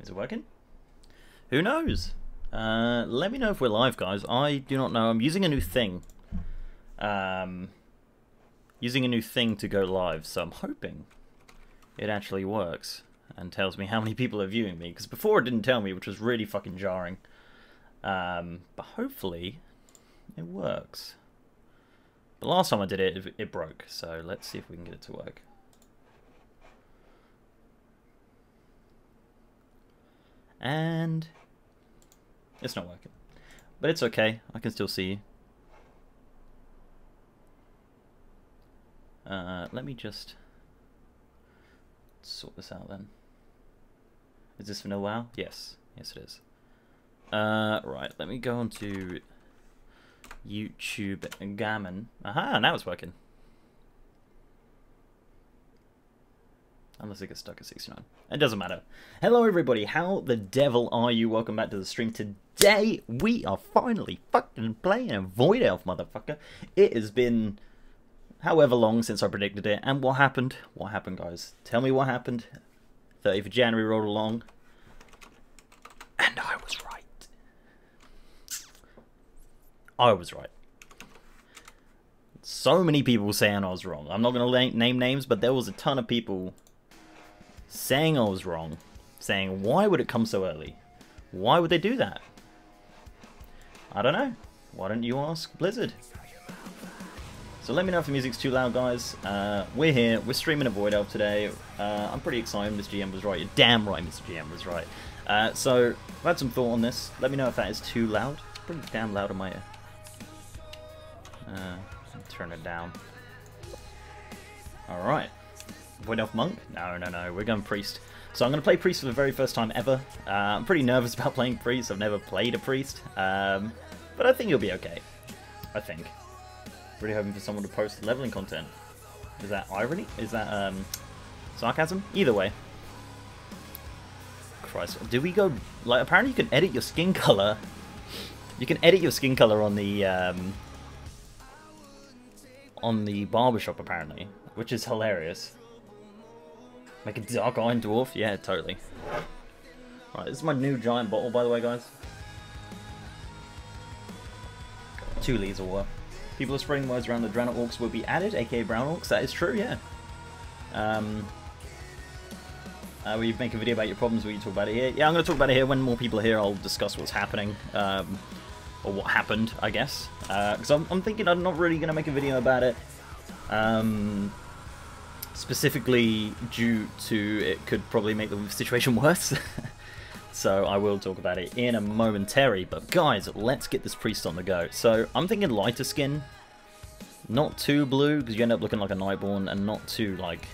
Is it working? Who knows? Let me know if we're live, guys. I do not know. I'm using a new thing. Using a new thing to go live, so I'm hoping it actually works and tells me how many people are viewing me. Because before it didn't tell me, which was really fucking jarring. But hopefully it works. The last time I did it, it broke. So let's see if we can get it to work. And it's not working. But it's okay. I can still see you. Let me just sort this out then. Is this vanilla WoW? Yes. Yes, it is. Right, let me go on to YouTube and Gammon. Aha, now it's working. Unless it gets stuck at 69. It doesn't matter. Hello everybody, how the devil are you? Welcome back to the stream. Today we are finally fucking playing a Void Elf, motherfucker. It has been however long since I predicted it. And what happened? What happened, guys? Tell me what happened. 30th of January rolled along. And I was right. I was right. So many people saying I was wrong. I'm not going to name names, but there was a ton of people saying I was wrong. Saying, why would it come so early? Why would they do that? I don't know. Why don't you ask Blizzard? So let me know if the music's too loud, guys. We're here. We're streaming a Void Elf today. I'm pretty excited. Mr. GM was right. You're damn right Mr. GM was right. So I've had some thought on this. Let me know if that is too loud. It's pretty damn loud in my ear. Turn it down. Alright. Void Elf Monk? No, no, no. We're going Priest. So I'm going to play Priest for the very first time ever. I'm pretty nervous about playing Priest. I've never played a Priest. But I think you'll be okay. I think. Really hoping for someone to post leveling content. Is that irony? Is that sarcasm? Either way. Christ. Do we go... Like, apparently you can edit your skin color. You can edit your skin color on the barbershop, apparently. Which is hilarious. Make a dark iron dwarf? Yeah, totally. Right, this is my new giant bottle, by the way, guys. 2 liters of water. People are spreading words around that Draenor Orcs will be added, aka Brown Orcs. That is true, yeah. Will you make a video about your problems? Will you talk about it here? Yeah, I'm going to talk about it here. When more people are here, I'll discuss what's happening. Or what happened, I guess. Because I'm thinking I'm not really going to make a video about it. Specifically due to it could probably make the situation worse. So I will talk about it in a momentary. But guys, let's get this Priest on the go. So I'm thinking lighter skin. Not too blue, because you end up looking like a Nightborn, and not too like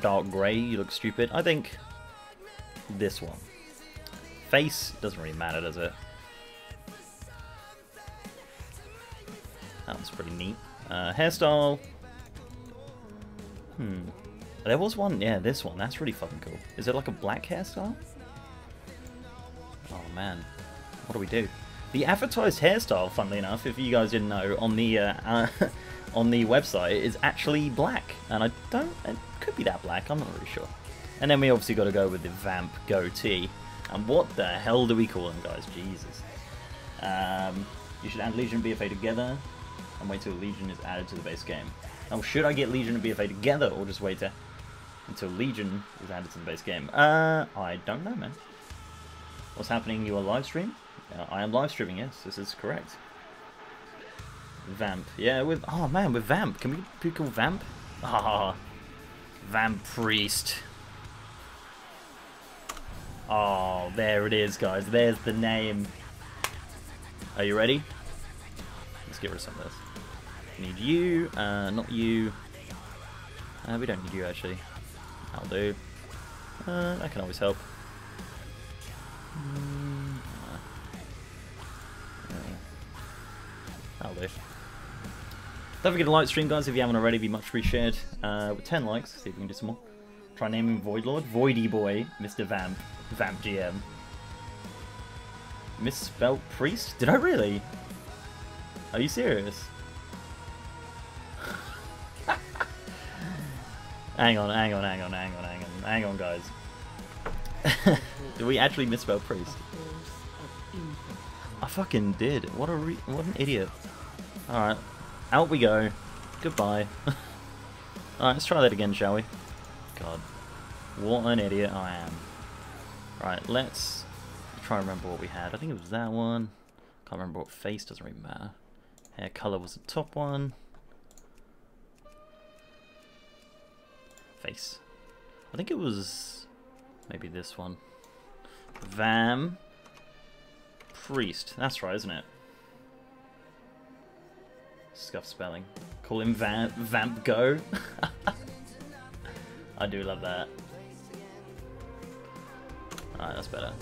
dark grey, you look stupid. I think this one. Face doesn't really matter, does it? That was pretty neat. Hairstyle. There was one, yeah, this one. That's really fucking cool. Is it like a black hairstyle? Oh man, what do we do? The advertised hairstyle, funnily enough, if you guys didn't know, on the on the website is actually black, and it could be that black. I'm not really sure. And then we obviously got to go with the Vamp goatee. And what the hell do we call them, guys? Jesus. You should add Legion and BfA together, and wait till Legion is added to the base game. Now, should I get Legion and BfA together, or just wait until Legion is added to the base game? I don't know, man. What's happening? You are live stream? I am live streaming, yes, this is correct. Vamp. Yeah, with... Oh, man, with Vamp. Can we call Vamp? Ah, Vamp Priest. Oh, there it is, guys. There's the name. Are you ready? Let's get rid of some of this. Need you, not you. We don't need you, actually. I'll do. That can always help. I'll do. Don't forget to like stream, guys, if you haven't already. Be much appreciated. With 10 likes, see if we can do some more. Try naming Voidlord. Voidy Boy, Mr. Vamp. Vamp GM. Misspelled Priest? Did I really? Are you serious? Hang on, guys. Did we actually misspell priest? I fucking did. What an idiot. Alright. Out we go. Goodbye. Alright, let's try that again, shall we? God. What an idiot I am. Right, let's try and remember what we had. I think it was that one. Can't remember what face, doesn't really matter. Hair colour was the top one. Face. I think it was maybe this one. Vam. Priest. That's right, isn't it? Scuff spelling. Call him Vamp Go. I do love that. Alright, that's better.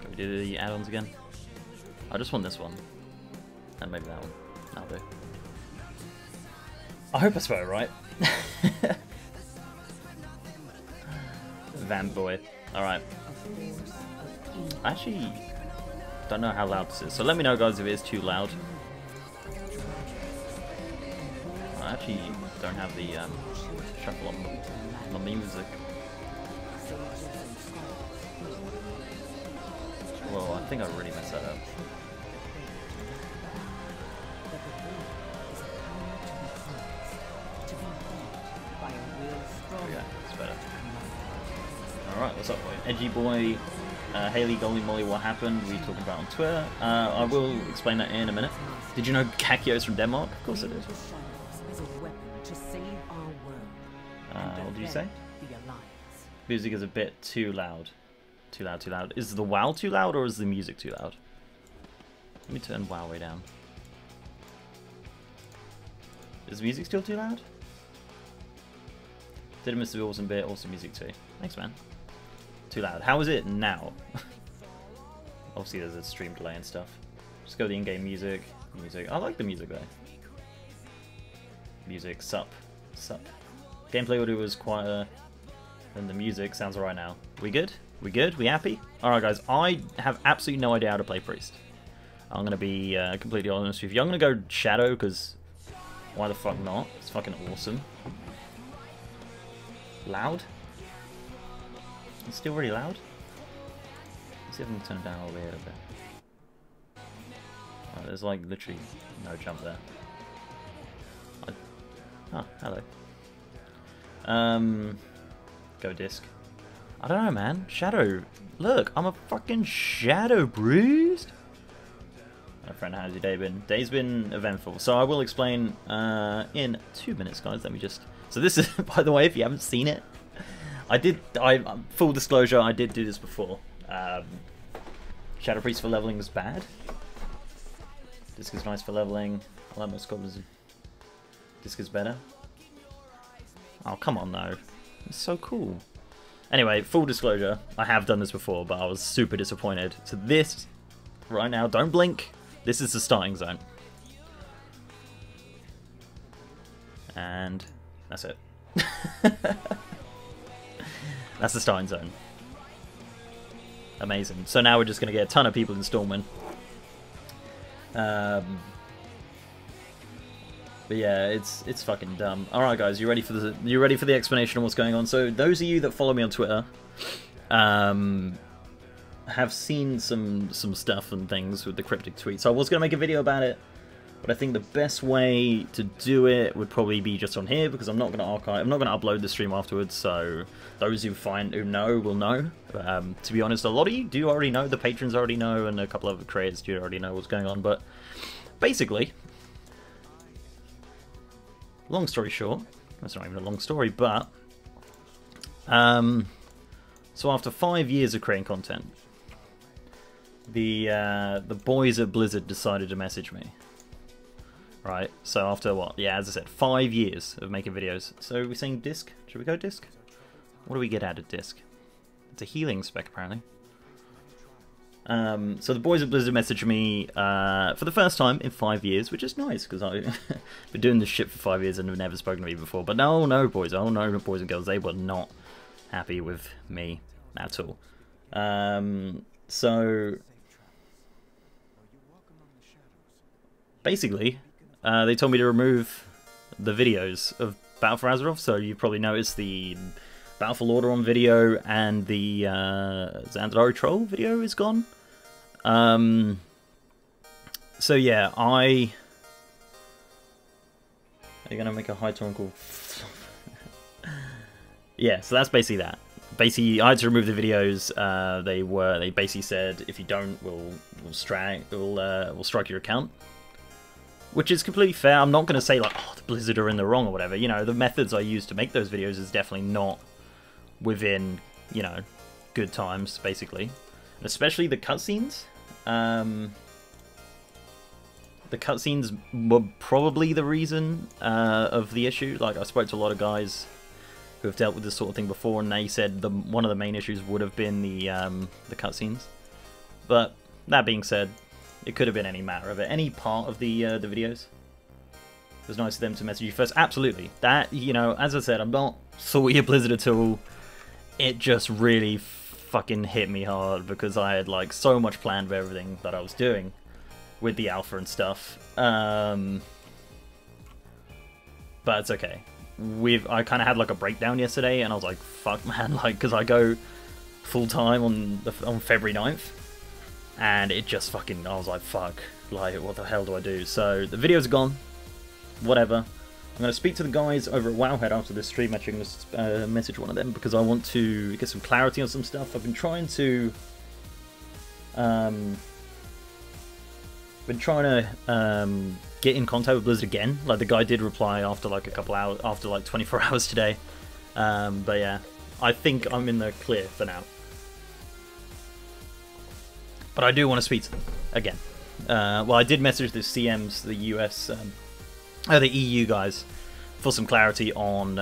Can we do the add-ons again? I just want this one. And maybe that one. That'll do. I hope I spelled it right. Vamp Boy. Alright. I actually don't know how loud this is, so let me know, guys, if it is too loud. I actually don't have the shuffle on the music. Whoa, I think I really messed that up. Yeah, it's better. Alright, what's up, boy? Edgy boy, Haley, Golly Molly, what happened? We talking about on Twitter. I will explain that in a minute. Did you know Kakio's from Denmark? Of course I did. What did you say? Music is a bit too loud. Too loud, too loud. Is the WoW too loud or is the music too loud? Let me turn WoW way down. Is the music still too loud? Did miss the awesome bit, awesome music too. Thanks, man. Too loud. How is it now? Obviously there's a stream delay and stuff. Just go to the in-game music. Music. I like the music though. Music. Sup. Gameplay audio was quieter than the music. Sounds alright now. We good? We good? We happy? Alright guys, I have absolutely no idea how to play Priest. I'm going to be completely honest with you. I'm going to go Shadow because why the fuck not? It's fucking awesome. Loud? It's still really loud? Let's see if I can turn it down all the way a bit. Right, there's like literally no jump there. Oh, hello. Go disc. I don't know, man. Shadow. Look, I'm a fucking Shadow, bruised. My friend, how's your day been? Day's been eventful. So I will explain in 2 minutes, guys. Let me just... So this is, by the way, if you haven't seen it, full disclosure, I did do this before. Shadow Priest for leveling is bad. Disc is nice for leveling. I like most goblins. Disc is better. Oh, come on, though. It's so cool. Anyway, full disclosure, I have done this before, but I was super disappointed. So this, right now, don't blink. This is the starting zone. And that's it. That's the starting zone. Amazing. So now we're just going to get a ton of people in Stormwind. But yeah, it's fucking dumb. All right, guys, you ready for the explanation of what's going on? So those of you that follow me on Twitter have seen some stuff and things with the cryptic tweets. So I was going to make a video about it, but I think the best way to do it would probably be just on here because I'm not going to archive. I'm not going to upload the stream afterwards. So those who know will know. To be honest, a lot of you do already know. The patrons already know, and a couple of creators do already know what's going on. But basically, long story short, that's not even a long story, but so after 5 years of creating content, the boys at Blizzard decided to message me. Right, so after what? Yeah, as I said, 5 years of making videos. So we're saying disc? Should we go disc? What do we get out of disc? It's a healing spec, apparently. So the boys at Blizzard messaged me for the first time in 5 years, which is nice because I've been doing this shit for 5 years and have never spoken to me before. But no, boys, oh no, boys and girls, they were not happy with me at all. So basically, they told me to remove the videos of Battle for Azeroth. So you probably noticed the Battleful Order on video, and the Xandari Troll video is gone. So yeah, Are you gonna make a high torrent called? Yeah, so that's basically that. Basically, I had to remove the videos. They basically said if you don't, we'll strike your account, which is completely fair. I'm not gonna say like, oh, the Blizzard are in the wrong or whatever. You know, the methods I use to make those videos is definitely not within, you know, good times, basically, and especially the cutscenes. The cutscenes were probably the reason of the issue. Like, I spoke to a lot of guys who have dealt with this sort of thing before, and they said one of the main issues would have been the cutscenes. But that being said, it could have been any matter of it, any part of the videos. It was nice of them to message you first. Absolutely, that, you know, as I said, I'm not salty at Blizzard at all. It just really fucking hit me hard because I had like so much planned for everything that I was doing with the alpha and stuff. But it's okay. I kind of had like a breakdown yesterday, and I was like, fuck, man, like, because I go full time on February 9th, and it just fucking, I was like, fuck, like, what the hell do I do? So the videos are gone, whatever. I'm going to speak to the guys over at Wowhead after this stream. Actually, I'm going to message one of them because I want to get some clarity on some stuff. I've been trying to get in contact with Blizzard again. Like, the guy did reply after like a couple hours, after like 24 hours today. But yeah, I think I'm in the clear for now. But I do want to speak to them again. Well, I did message the CMs, the US, the EU guys, for some clarity on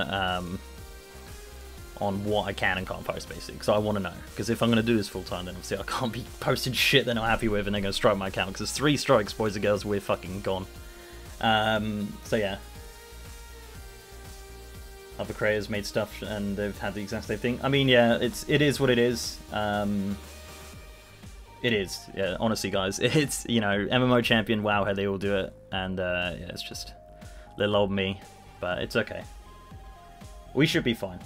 what I can and can't post, basically, because I want to know. Because if I'm going to do this full time, then obviously I can't be posting shit they're not happy with, and they're going to strike my account. Because there's 3 strikes, boys and girls, we're fucking gone. So yeah, other creators made stuff and they've had the exact same thing. I mean, yeah, it is what it is. It is, yeah. Honestly, guys, it's, you know, MMO champion, Wowhead, they all do it, and yeah, it's just little old me, but it's okay. We should be fine.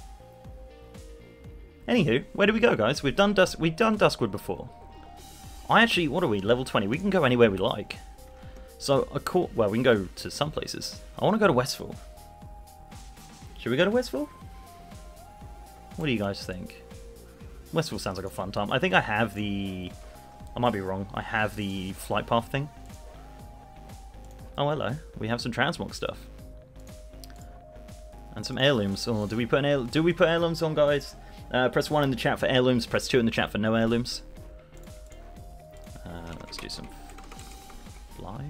Anywho, where do we go, guys? We've done Duskwood before. What are we? Level 20. We can go anywhere we like. So, well, we can go to some places. I want to go to Westville. Should we go to Westville? What do you guys think? Westville sounds like a fun time. I think I have the... I might be wrong. I have the flight path thing. Oh, hello. We have some transmog stuff. And some heirlooms. Oh, do we put heirlooms on, guys? Press 1 in the chat for heirlooms. Press 2 in the chat for no heirlooms. Let's do some fly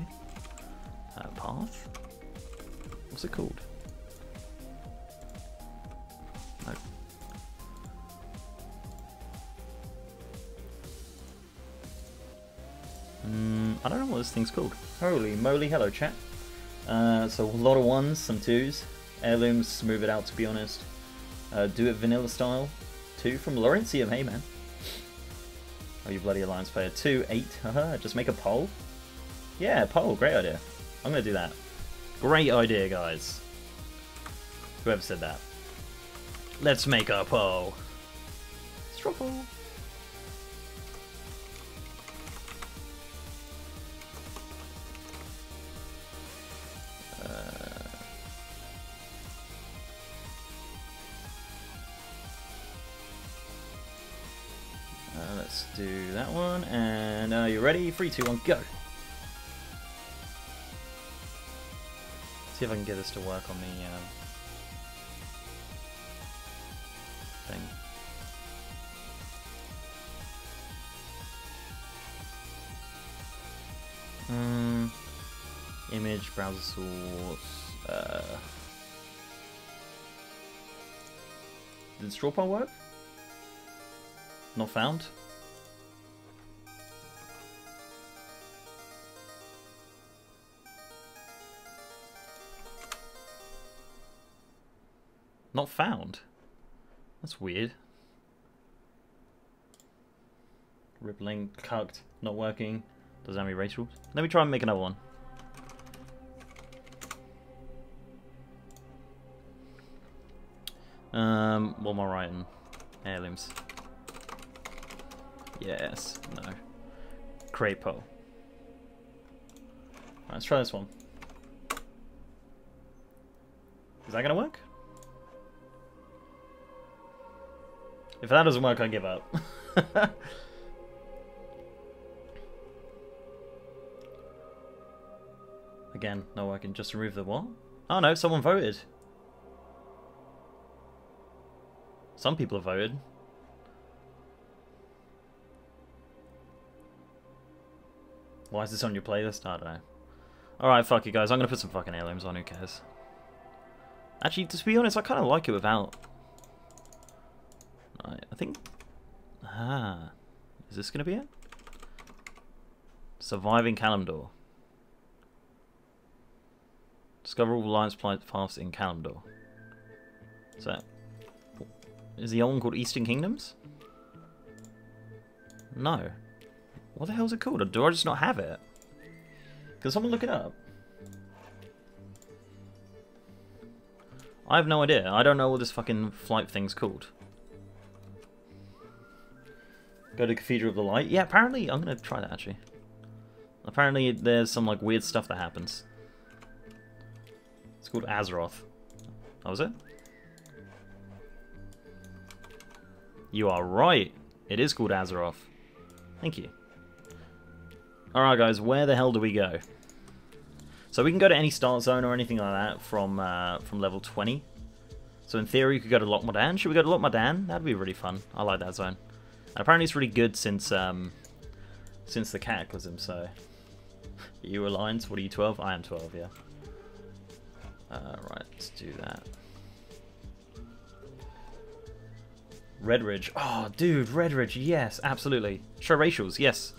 path. What's it called? No. I don't know what this thing's called. Holy moly, hello chat. So a lot of 1s, some 2s. Heirlooms, smooth it out, to be honest. Do it vanilla style. 2 from Laurentium, hey man. Oh, you bloody Alliance player. 2, 8, haha, just make a poll. Yeah, poll, great idea. I'm gonna do that. Great idea, guys. Whoever said that. Let's make a poll. Straw poll. Let's do that one, and are you ready? 3, 2, 1, go! See if I can get this to work on the thing. Image, browser source, did straw poll work? Not found? Not found? That's weird. Rippling, cucked, not working. Doesn't have any race rules. Let me try and make another one. What am I writing? Heirlooms. Yes. No. Crapo. Let's try this one. Is that gonna work? If that doesn't work, I give up. Again, no, I can just remove the what? Oh no, someone voted. Some people have voted. Why is this on your playlist? I don't know. Alright, fuck you guys. I'm gonna put some fucking heirlooms on, who cares? Actually, to be honest, I kind of like it without. Right, I think. Ah. Is this gonna be it? Surviving Kalimdor. Discover all alliance paths in Kalimdor. So, is the old one called Eastern Kingdoms? No. What the hell is it called? Or do I just not have it? Can someone look it up? I have no idea. I don't know what this fucking flight thing's called. Go to Cathedral of the Light? Yeah, apparently, I'm gonna try that actually. Apparently there's some like weird stuff that happens. It's called Azeroth. Oh, is it? You are right. It is called Azeroth. Thank you. Alright guys, where the hell do we go? So we can go to any start zone or anything like that from level 20. So in theory, you could go to Lochmodan. Should we go to Lochmodan? That'd be really fun. I like that zone. And apparently it's really good since the Cataclysm, so... Are you Alliance? What are you, 12? I am 12, yeah. Right, let's do that. Redridge. Oh, dude, Redridge, yes, absolutely. Show racials, yes.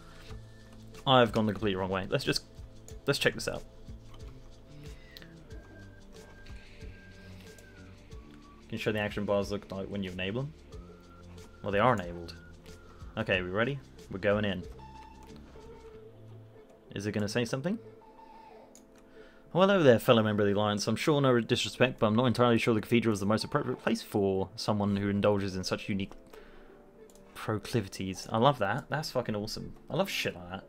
I've gone the completely wrong way. Let's check this out. Can you show the action bars look like when you enable them? Well, they are enabled. Okay, we ready? We're going in. Is it going to say something? Oh, hello there, fellow member of the Alliance. I'm sure no disrespect, but I'm not entirely sure the Cathedral is the most appropriate place for someone who indulges in such unique proclivities. I love that. That's fucking awesome. I love shit like that.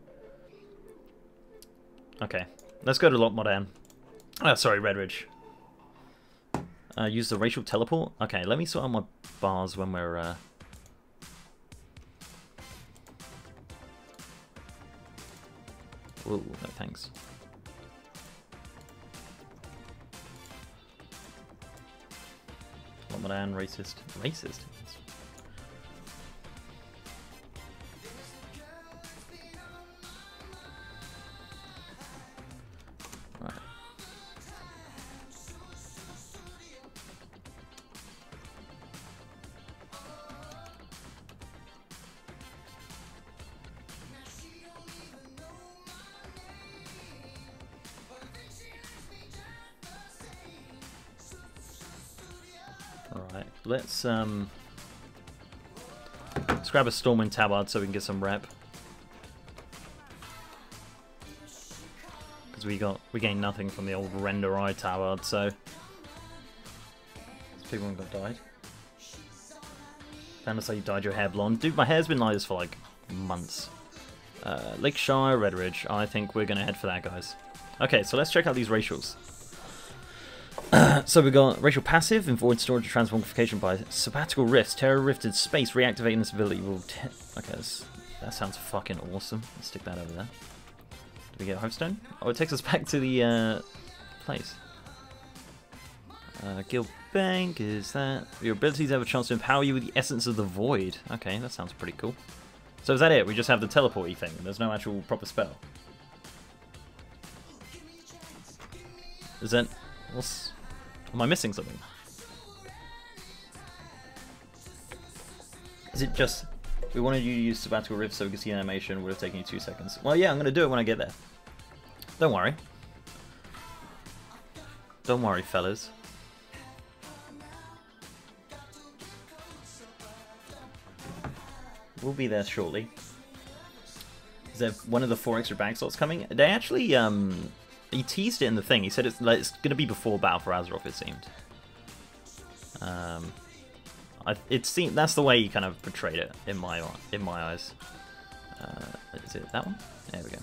Okay, let's go to Lochmodan. Oh, sorry, Redridge. Use the racial teleport? Okay, let me sort out my bars when we're... Whoa, no thanks. Lochmodan, racist. Racist? Alright, let's grab a Stormwind Tabard so we can get some rep. Because we gained nothing from the old Render Eye Tabard, so people haven't got died. Found us like you dyed your hair blonde. Dude, my hair's been like this for like months. Lakeshire, Redridge. I think we're gonna head for that, guys. Okay, so let's check out these racials. So we got racial passive, in void storage transmogrification by sabbatical rifts, terror rifted space, reactivating this ability will okay, that sounds fucking awesome. Let's stick that over there. Do we get Hopestone? Oh, it takes us back to the place. Guild Bank is that. Your abilities have a chance to empower you with the essence of the void. Okay, that sounds pretty cool. So is that it? We just have the teleport-y thing. There's no actual proper spell. Is that... What's... Am I missing something? Is it just... We wanted you to use Sabbatical Rift so we could see animation. Would have taken you 2 seconds. Well, yeah, I'm going to do it when I get there. Don't worry. Don't worry, fellas. We'll be there shortly. Is there one of the 4 extra bag slots coming? They actually, he teased it in the thing. He said it's going to be before Battle for Azeroth, it seemed. That's the way you kind of portrayed it in my eyes. Is it that one? There we go.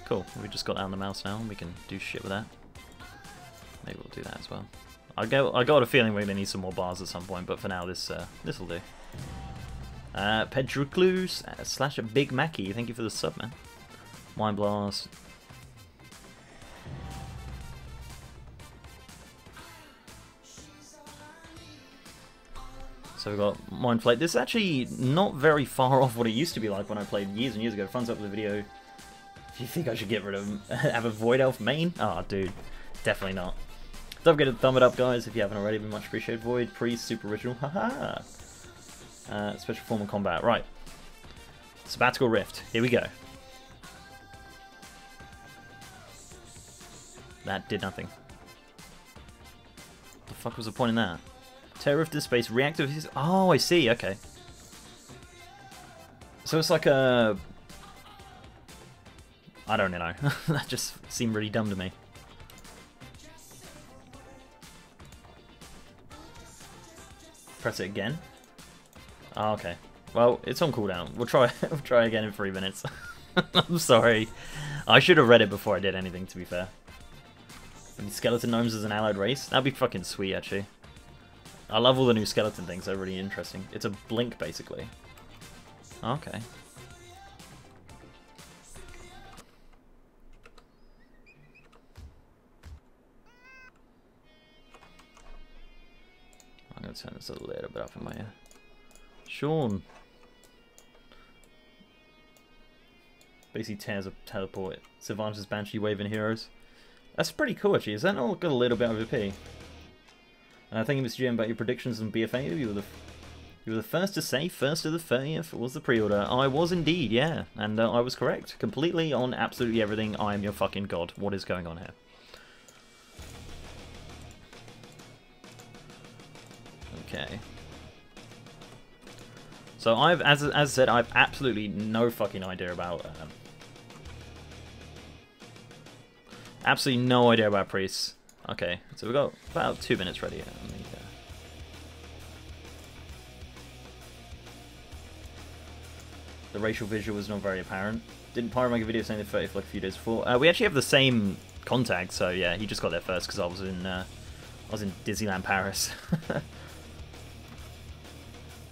Cool. We just got that on the mouse now, and we can do shit with that. Maybe we'll do that as well. I got a feeling we're gonna need some more bars at some point, but for now, this will do. Pedruclus / Big Mackie, thank you for the sub, man. Mind Blast. So we've got Mind Flate. This is actually not very far off what it used to be like when I played years and years ago. Thumbs up the video. Do you think I should get rid of have a Void Elf main? Oh, dude, definitely not. Don't forget to thumb it up, guys, if you haven't already. Been much appreciated. Void, Priest, Super Original, haha. Special form of combat, right. Sabbatical Rift, here we go. That did nothing. What the fuck was the point in that? Terror of Space, reactive. Oh, I see, okay. So it's like a. I don't know. That just seemed really dumb to me. Press it again. Oh, okay. Well, it's on cooldown. We'll try. We'll try again in 3 minutes. I'm sorry. I should have read it before I did anything. To be fair. And skeleton gnomes as an allied race. That'd be fucking sweet, actually. I love all the new skeleton things. They're really interesting. It's a blink, basically. Okay. I'm gonna turn this a little bit up in my ear. Sean. Basically tears a teleport. Sylvanus' Banshee waving heroes. That's pretty cool, actually. Is that not got a little bit of OP? Thank you, Mr. GM, about your predictions on BfA. You were the first to say 1st of the 30th was the pre-order. I was indeed, yeah. And I was correct. Completely on absolutely everything. I am your fucking god. What is going on here? Okay. So I've, as I said, I've absolutely no fucking idea about... absolutely no idea about priests. Okay, so we've got about 2 minutes ready. The racial visual was not very apparent. Didn't Pyro make a video saying they're 30th like a few days before? We actually have the same contact, so yeah, he just got there first because I was in Disneyland Paris.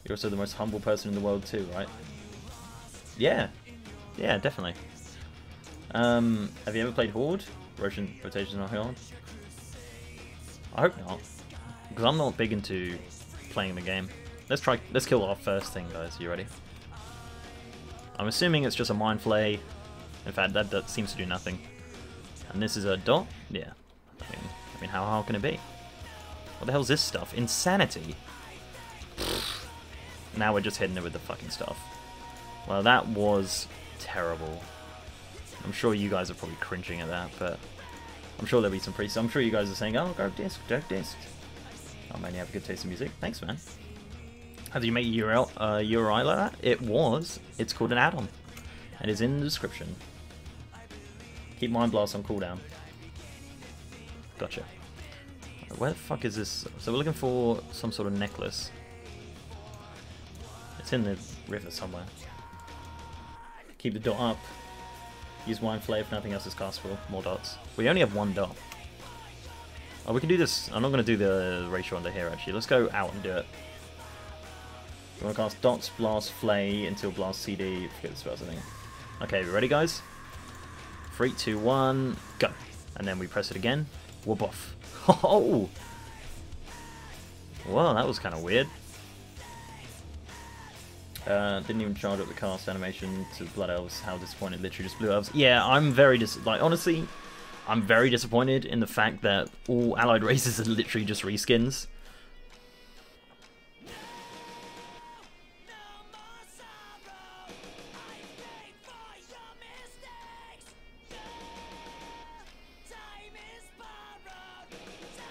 You're also the most humble person in the world too, right? Yeah, yeah, definitely. Have you ever played Horde? Rotations on Horde? I hope not, because I'm not big into playing the game. Let's kill our first thing, guys. You ready? I'm assuming it's just a Mind Flay. In fact, that seems to do nothing. And this is a dot? Yeah. I mean, how hard can it be? What the hell is this stuff? Insanity. Now we're just hitting it with the fucking stuff. Well, that was terrible. I'm sure you guys are probably cringing at that, but I'm sure there'll be some priests. I'm sure you guys are saying, oh, go disc, dark disc. Oh man, you have a good taste in music. Thanks, man. How do you make URI like that? It was. It's called an add-on. It is in the description. Keep Mind Blast on cooldown. Gotcha. Where the fuck is this? So we're looking for some sort of necklace. It's in the river somewhere. Keep the dot up. Use Mind Flay if nothing else is castable. More dots. We only have 1 dot. Oh, we can do this. I'm not going to do the ratio under here, actually. Let's go out and do it. You want to cast Dots, Blast, Flay until Blast CD. Forget the spells, I think. Okay, we ready, guys? 3, 2, 1, go. And then we press it again. Whoop off. Oh! Well, that was kind of weird. Didn't even charge up the cast animation to Blood Elves. How disappointed, literally just Blue Elves. Yeah, I'm very honestly, I'm very disappointed in the fact that all allied races are literally just reskins.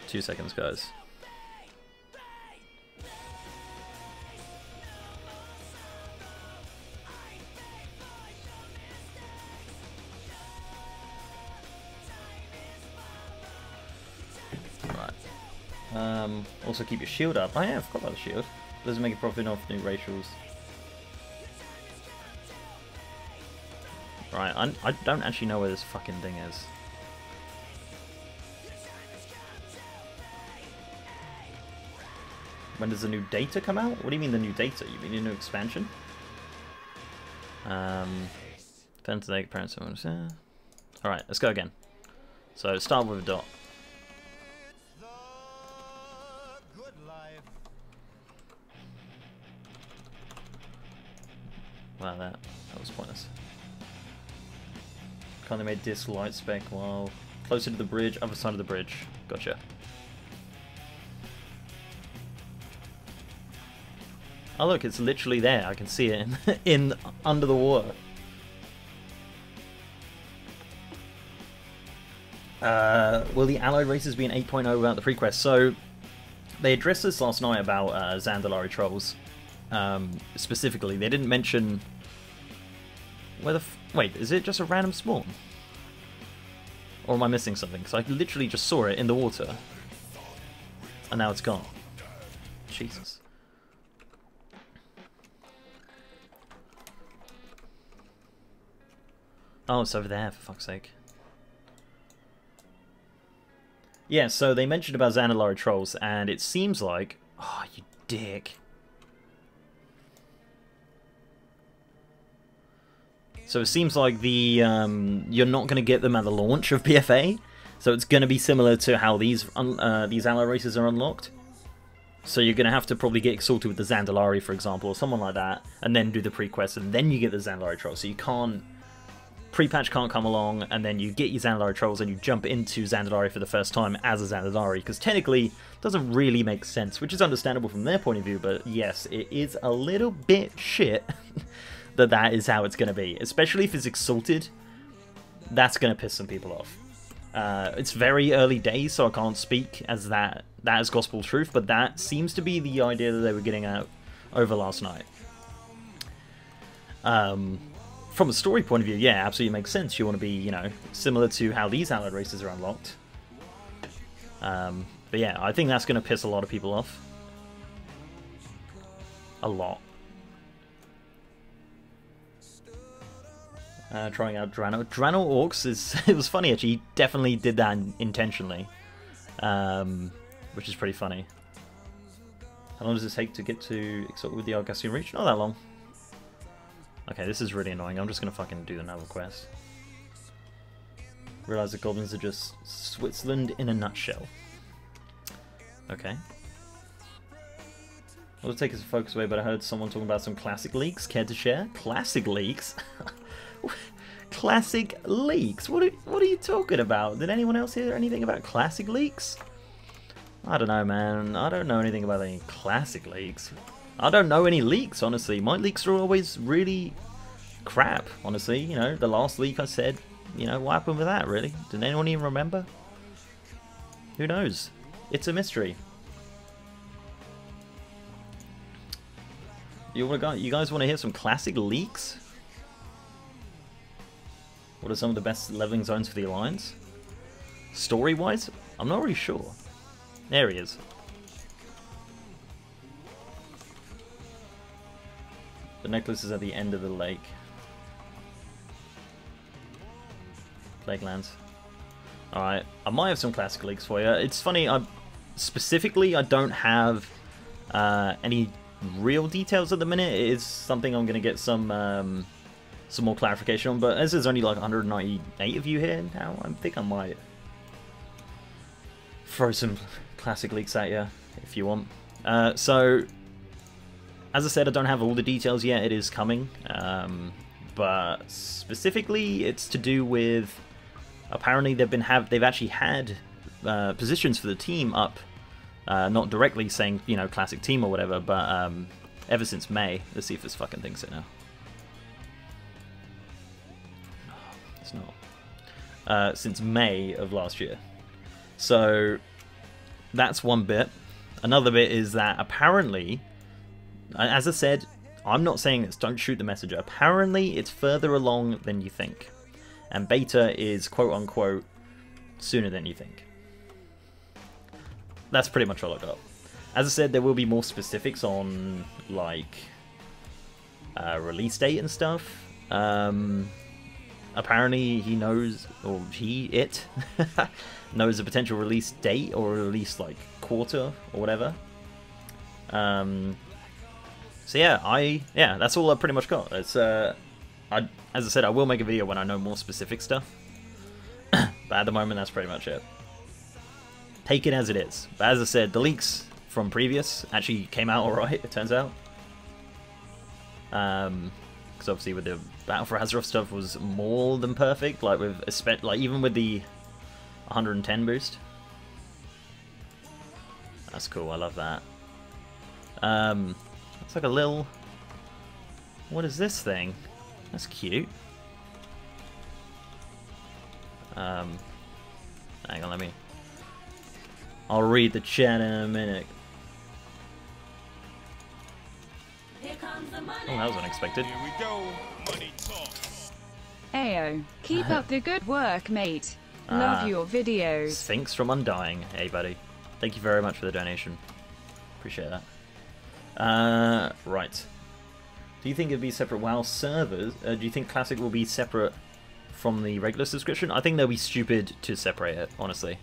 Two seconds, guys. Also keep your shield up. Oh yeah, I forgot about the shield. Doesn't make a profit off new racials. Right, I don't actually know where this fucking thing is. When does the new data come out? What do you mean the new data? You mean a new expansion? Depends on the parents. Alright, let's go again. So start with a dot. Wow, that was pointless. Can't they make disc light spec while closer to the bridge, other side of the bridge. Gotcha. Oh look, it's literally there. I can see it in under the water. Will the allied races be in 8.0 without the prequest? So they addressed this last night about Zandalari trolls. Specifically, they didn't mention where the wait, is it just a random spawn? Or am I missing something? Because I literally just saw it in the water. And now it's gone. Jesus. Oh, it's over there, for fuck's sake. Yeah, so they mentioned about Zandalari trolls, and it seems like... Oh, you dick. So it seems like the you're not going to get them at the launch of BfA, so it's going to be similar to how these ally races are unlocked. So you're going to have to probably get exalted with the Zandalari, for example, or someone like that, and then do the pre-quest, and then you get the Zandalari trolls. So you can't... Pre-patch can't come along, and then you get your Zandalari trolls, and you jump into Zandalari for the first time as a Zandalari, because technically it doesn't really make sense, which is understandable from their point of view, but yes, it is a little bit shit that is how it's going to be. Especially if it's exalted, that's going to piss some people off. It's very early days, so I can't speak as that is gospel truth, but that seems to be the idea that they were getting out over last night. From a story point of view, yeah, absolutely makes sense. You want to be, you know, similar to how these allied races are unlocked. But yeah, I think that's going to piss a lot of people off. A lot. Trying out Drano. Drano Orcs is... It was funny, actually. He definitely did that intentionally. Which is pretty funny. How long does it take to get to Exalt with the Argasian Reach? Not that long. Okay, this is really annoying. I'm just going to fucking do the naval quest. Realize the goblins are just Switzerland in a nutshell. Okay. I'll take us a focus away, but I heard someone talking about some classic leaks. Care to share? Classic leaks? Classic leaks? What are you talking about? Did anyone else hear anything about classic leaks? I don't know, man. I don't know anything about any classic leaks. I don't know any leaks, honestly. My leaks are always really crap, honestly. You know, the last leak I said, you know, what happened with that, really? Did anyone even remember? Who knows? It's a mystery. You guys want to hear some classic leaks? What are some of the best leveling zones for the Alliance? Story-wise? I'm not really sure. There he is. The necklace is at the end of the lake. Lakelands. Alright, I might have some classic leaks for you. It's funny, specifically I don't have any real details at the minute. It is something I'm going to get some more clarification on, but as there's only like 198 of you here now, I think I might throw some classic leaks at you if you want. So, as I said, I don't have all the details yet. It is coming, but specifically, it's to do with apparently they've actually had positions for the team up, not directly saying, you know, classic team or whatever, but ever since May. Let's see if this fucking thing's it now. No, it's not. Since May of last year. So that's one bit. Another bit is that apparently, as I said, I'm not saying this, don't shoot the messenger. Apparently, it's further along than you think. And beta is, quote-unquote, sooner than you think. That's pretty much all I got. As I said, there will be more specifics on, like, release date and stuff. Apparently he knows, or it knows a potential release date or release, like, quarter or whatever. So yeah, that's all I pretty much got. It's, as I said, I will make a video when I know more specific stuff. But at the moment, that's pretty much it. Take it as it is. But as I said, the leaks from previous actually came out alright, it turns out. Because obviously with the Battle for Azeroth stuff was more than perfect, like even with the 110 boost. That's cool, I love that. It's like a little... What is this thing? That's cute. Hang on, let me... I'll read the chat in a minute. Here comes the money. Oh, that was unexpected. Here we go. Money talks. Ayo, keep up the good work, mate. Love your videos. Sphinx from Undying. Hey, buddy. Thank you very much for the donation. Appreciate that. Right. Do you think it'd be separate WoW servers? Do you think Classic will be separate from the regular subscription? I think they'll be stupid to separate it, honestly.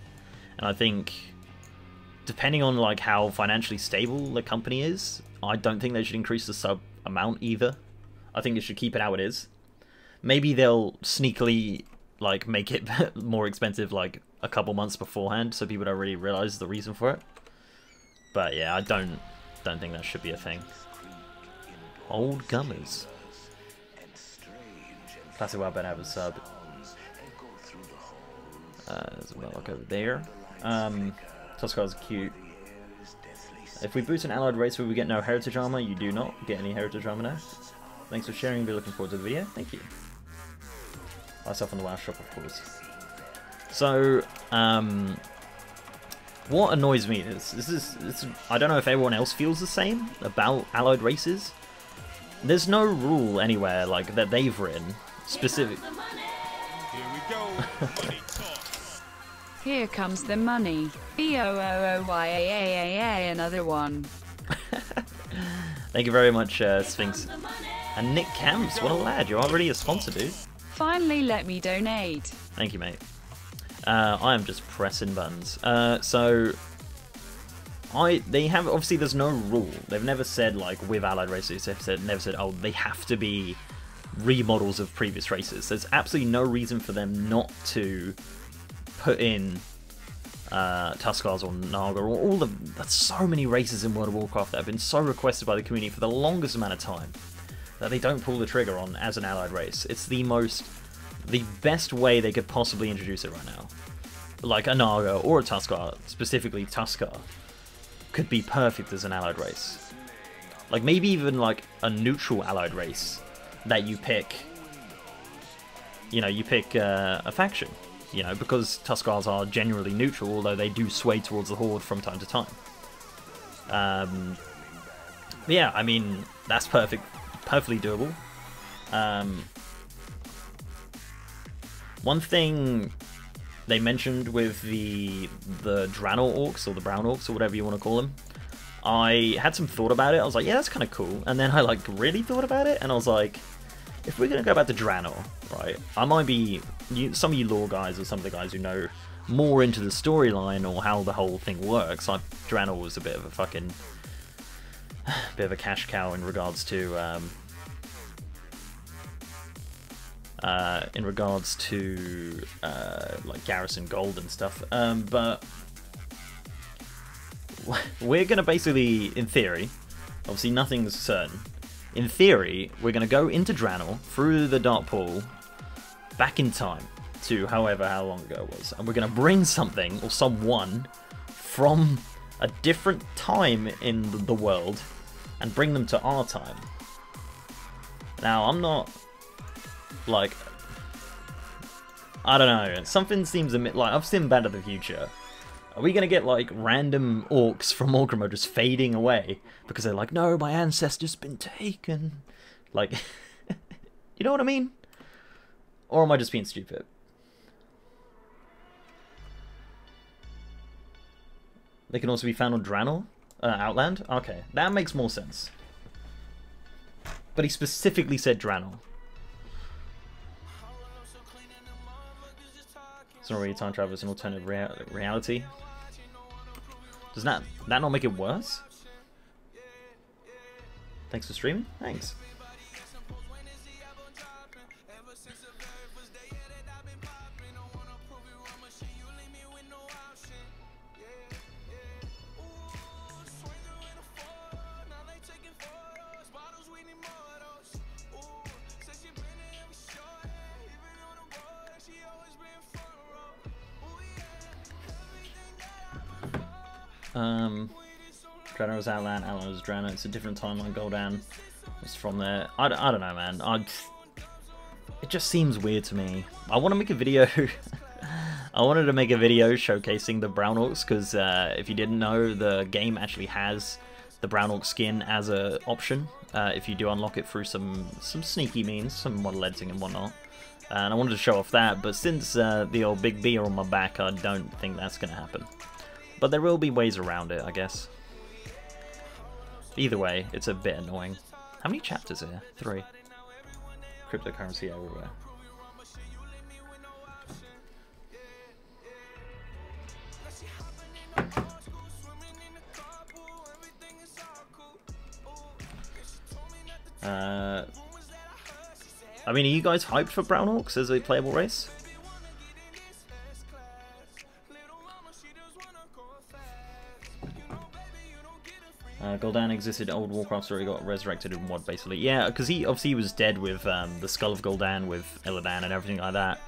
And I think, depending on like how financially stable the company is, I don't think they should increase the sub amount either. I think they should keep it how it is. Maybe they'll sneakily like make it more expensive like a couple months beforehand, so people don't really realize the reason for it. But yeah, I don't think that should be a thing. Old Gummers. Classic WoW better have a sub. There's a Murloc over there. Tuskar's cute. If we boot an allied race, will we get no heritage armor? You do not get any heritage armor now. Thanks for sharing. Be looking forward to the video. Thank you. Myself on the WoW shop, of course. So, what annoys me is I don't know if everyone else feels the same about allied races. There's no rule anywhere like that they've written specific. Here we go. Money talks. Here comes the money. BOOOYAAAA, another one. Thank you very much, Sphinx. And Nick Camps, what a lad. You're already a sponsor, dude. Finally let me donate. Thank you, mate. I am just pressing buttons. So, they have, obviously there's no rule. They've never said, like, with allied races, they've never said, oh, they have to be remodels of previous races. There's absolutely no reason for them not to put in Tuskars or Naga or all the... There's so many races in World of Warcraft that have been so requested by the community for the longest amount of time that they don't pull the trigger on as an allied race. It's the best way they could possibly introduce it right now. Like a Naga or a Tuskar, specifically Tuskar, could be perfect as an allied race. Like maybe even like a neutral allied race that you pick. You know, you pick a faction. You know, because Tuskars are generally neutral, although they do sway towards the Horde from time to time. But yeah, I mean that's perfectly doable. One thing they mentioned with the Draenor Orcs, or the Brown Orcs, or whatever you want to call them, I had some thought about it. I was like, yeah, that's kind of cool. And then I like really thought about it, and I was like, if we're going to go back to Draenor, right, I might be... some of you lore guys or some of the guys who know more into the storyline or how the whole thing works, like Draenor was a bit of a fucking... bit of a cash cow in regards to... like garrison gold and stuff, but we're gonna basically, in theory, obviously nothing's certain, in theory we're gonna go into Draenor through the Dark Portal back in time to how long ago it was, and we're gonna bring something or someone from a different time in the world and bring them to our time. Now I'm not like, I don't know, something seems a bit like, I've seen Back to the Future. Are we gonna get like random orcs from Orgrimmar just fading away because they're like, no, my ancestor's been taken? Like, you know what I mean? Or am I just being stupid? They can also be found on Draenor? Outland? Okay, that makes more sense. But he specifically said Draenor. It's not really time travel, it's an alternative reality. Does that not make it worse? Thanks for streaming? Thanks. Draenor was Outland, Outland was Draenor. It's a different timeline. Gul'dan was from there. I don't know, man. It just seems weird to me. I want to make a video. I wanted to make a video showcasing the Brown Orcs because if you didn't know, the game actually has the Brown Orc skin as an option if you do unlock it through some sneaky means, some model editing and whatnot. And I wanted to show off that, but since the old Big B are on my back, I don't think that's going to happen. But there will be ways around it, I guess. Either way, it's a bit annoying. How many chapters here? 3. Cryptocurrency everywhere. I mean, are you guys hyped for Brown Orcs as a playable race? Gul'dan existed in old Warcraft story, got resurrected in WoD basically. Yeah, because he obviously was dead with the Skull of Gul'dan, with Illidan and everything like that.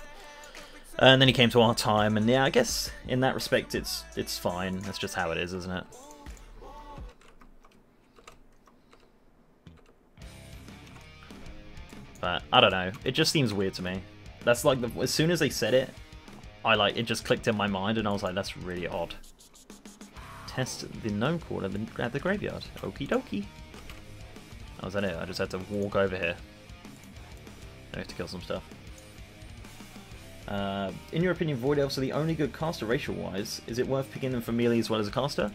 And then he came to our time, and yeah, I guess in that respect it's fine. That's just how it is, isn't it? But I don't know. It just seems weird to me. That's like as soon as they said it, it just clicked in my mind, and I was like, that's really odd. Test the gnome core at the graveyard. Okie dokie. Oh, is that it? I just had to walk over here. I have to kill some stuff. In your opinion, Void Elves are the only good caster racial-wise. Is it worth picking them for melee as well as a caster?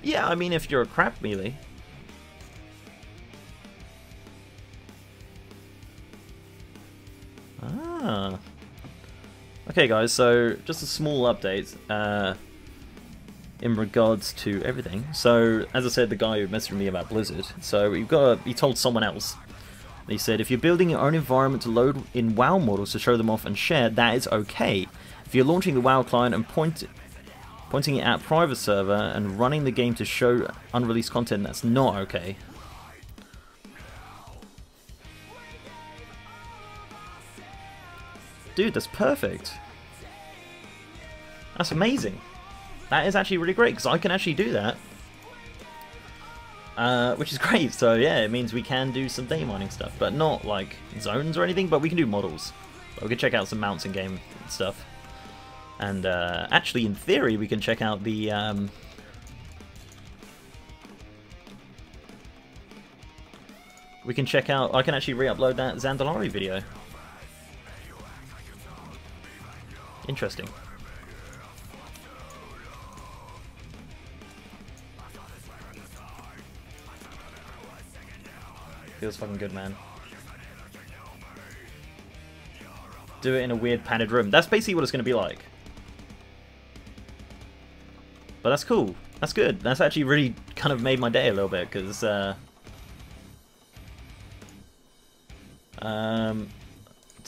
Yeah, I mean, if you're a crap melee. Ah. Okay, guys, so just a small update. In regards to everything. So, as I said, the guy who messaged me about Blizzard, so he told someone else. He said, if you're building your own environment to load in WoW models to show them off and share, that is okay. If you're launching the WoW client and pointing it at private server and running the game to show unreleased content, that's not okay. Dude, that's perfect. That's amazing. That is actually really great, because I can actually do that. Which is great, so yeah, it means we can do some day mining stuff, but not like zones or anything, but we can do models. But we can check out some mounts in game and stuff. And actually, in theory, we can check out the... we can check out... I can actually re-upload that Zandalari video. Interesting. Feels fucking good, man. Do it in a weird padded room. That's basically what it's going to be like. But that's cool. That's good. That's actually really kind of made my day a little bit, because...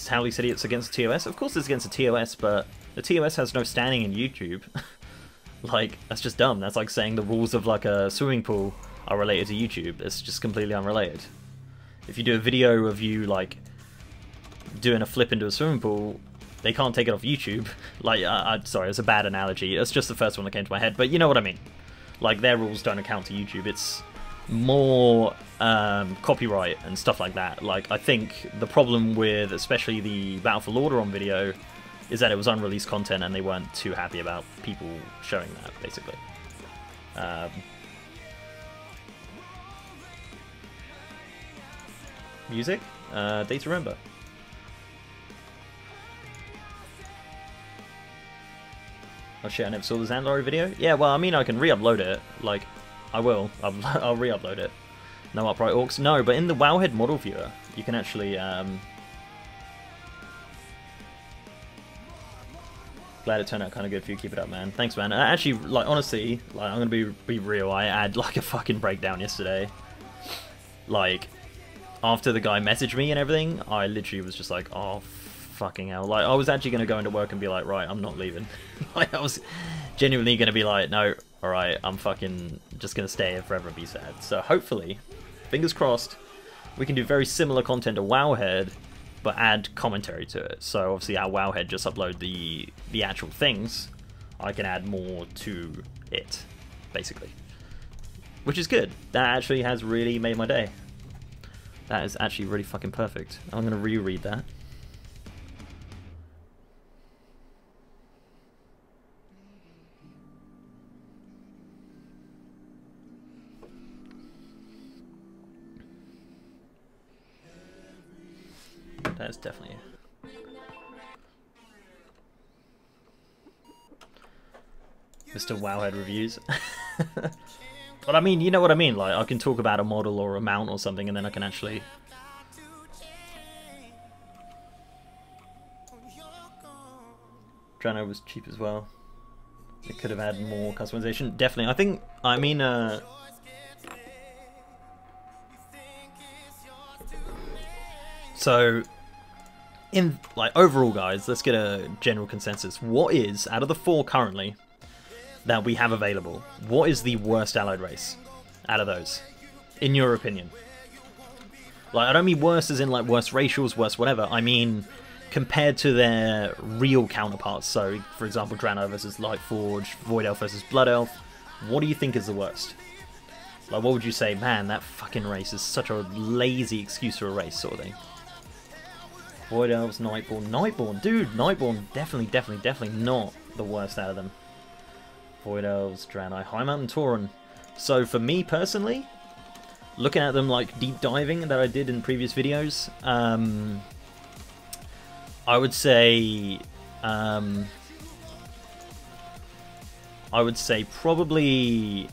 Howley said it's against TOS. Of course it's against the TOS, but the TOS has no standing in YouTube. Like, that's just dumb. That's like saying the rules of like a swimming pool are related to YouTube. It's just completely unrelated. If you do a video of you like doing a flip into a swimming pool, they can't take it off YouTube. Like, sorry, it's a bad analogy. It's just the first one that came to my head, but you know what I mean. Like, their rules don't account to YouTube. It's more copyright and stuff like that. Like, I think the problem with especially the Battle for Lordaeron video is that it was unreleased content and they weren't too happy about people showing that, basically. Music? Day to Remember. Oh shit, I never saw the Zandalari video? Yeah, well, I mean, I can re-upload it. Like, I will. I'll re-upload it. No upright orcs. No, but in the Wowhead model viewer, you can actually. Glad it turned out kind of good for you. Keep it up, man. Thanks, man. Actually, like honestly, like I'm gonna be real. I had like a fucking breakdown yesterday. Like after the guy messaged me and everything, I literally was just like, oh fucking hell. Like I was actually gonna go into work and be like, right, I'm not leaving. Like I was genuinely gonna be like, no, all right, I'm fucking just gonna stay here forever and be sad. So hopefully, fingers crossed, we can do very similar content to Wowhead, but add commentary to it. So obviously our Wowhead just upload the actual things. I can add more to it, basically. Which is good. That actually has really made my day. That is actually really fucking perfect. I'm gonna reread that. That is definitely Mr. Wowhead reviews. But I mean, you know what I mean, like I can talk about a model or a mount or something and then I can actually Drano was cheap as well. It could have had more customization. Definitely. I think so in like overall, guys, let's get a general consensus. What is, out of the 4 currently that we have available, what is the worst allied race out of those, in your opinion? Like, I don't mean worse as in like worst racials, worst whatever. I mean compared to their real counterparts. So, for example, Drano versus Lightforge, Void Elf versus Blood Elf. What do you think is the worst? Like, what would you say? Man, that fucking race is such a lazy excuse for a race, sort of thing. Void Elves, Nightborn, dude, Nightborn, definitely not the worst out of them. Void Elves, Draenei, High Mountain Tauren. So for me personally, looking at them like deep diving that I did in previous videos, I would say probably.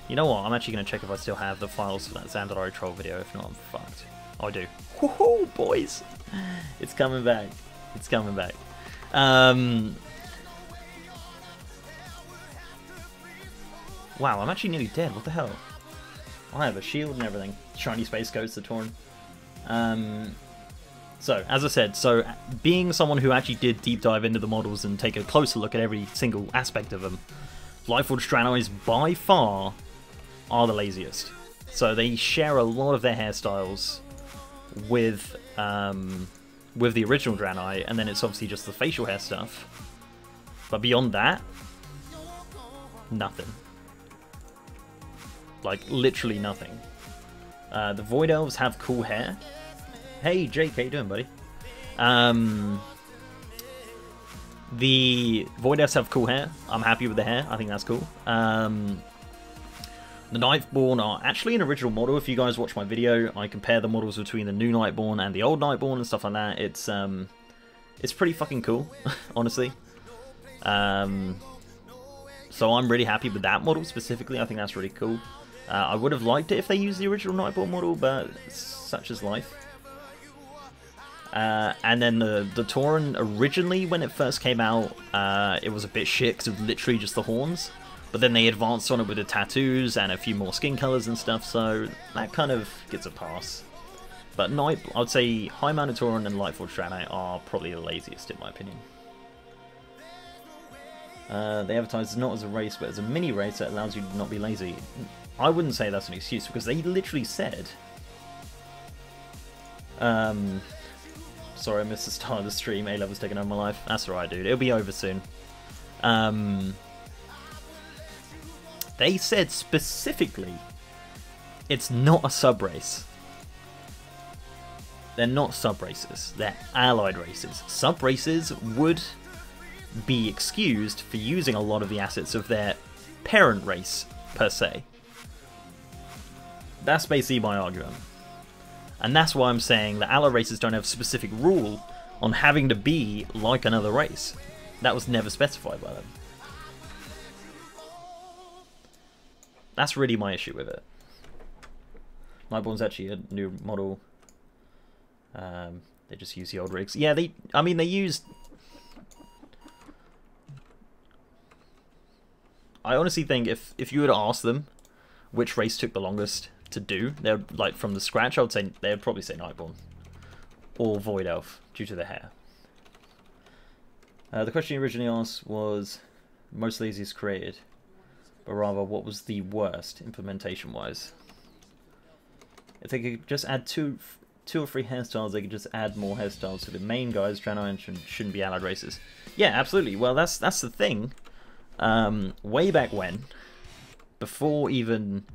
You know what? I'm actually going to check if I still have the files for that Zandalari troll video. If not, I'm fucked. Oh, I do. Woohoo, boys! It's coming back. It's coming back. Wow, I'm actually nearly dead. What the hell? I have a shield and everything. Shiny Space Ghosts, the Tauren. So, as I said, being someone who actually did deep dive into the models and take a closer look at every single aspect of them, Lightforged Draenei by far are the laziest. So they share a lot of their hairstyles with the original Draenei, and then it's obviously just the facial hair stuff. But beyond that, nothing. Like, literally nothing. The Void Elves have cool hair. Hey, Jake, how you doing, buddy? The Void Elves have cool hair. I'm happy with the hair. I think that's cool. The Nightborn are actually an original model. If you guys watch my video, I compare the models between the new Nightborn and the old Nightborn and stuff like that. It's pretty fucking cool, honestly. So I'm really happy with that model specifically. I think that's really cool. I would have liked it if they used the original Nightborn model, but such is life. And then the Tauren, originally when it first came out, it was a bit shit because it was literally just the horns. But then they advanced on it with the tattoos and a few more skin colours and stuff, so that kind of gets a pass. But I would say High Mountain Tauren and Lightforged Draenei are probably the laziest in my opinion. They advertise not as a race, but as a mini race that allows you to not be lazy. I wouldn't say that's an excuse, because they literally said... Sorry, I missed the start of the stream. A-Level's taking over my life. That's alright, dude. It'll be over soon. They said specifically it's not a sub-race. They're not sub-races. They're allied races. Sub-races would be excused for using a lot of the assets of their parent race, per se. That's basically my argument. And that's why I'm saying that allied races don't have a specific rule on having to be like another race. That was never specified by them. That's really my issue with it. Nightborn's actually a new model. They just use the old rigs. Yeah, I mean, they used... I honestly think if you were to ask them which race took the longest to do, they're like from the scratch, I would say they'd probably say Nightborn or Void Elf due to the hair. The question you originally asked was most laziest created, but rather what was the worst implementation wise. If they could just add two or three hairstyles, they could just add more hairstyles to the main guys. Draenei shouldn't be allied races. Yeah, absolutely. Well, that's the thing. Way back when, before even,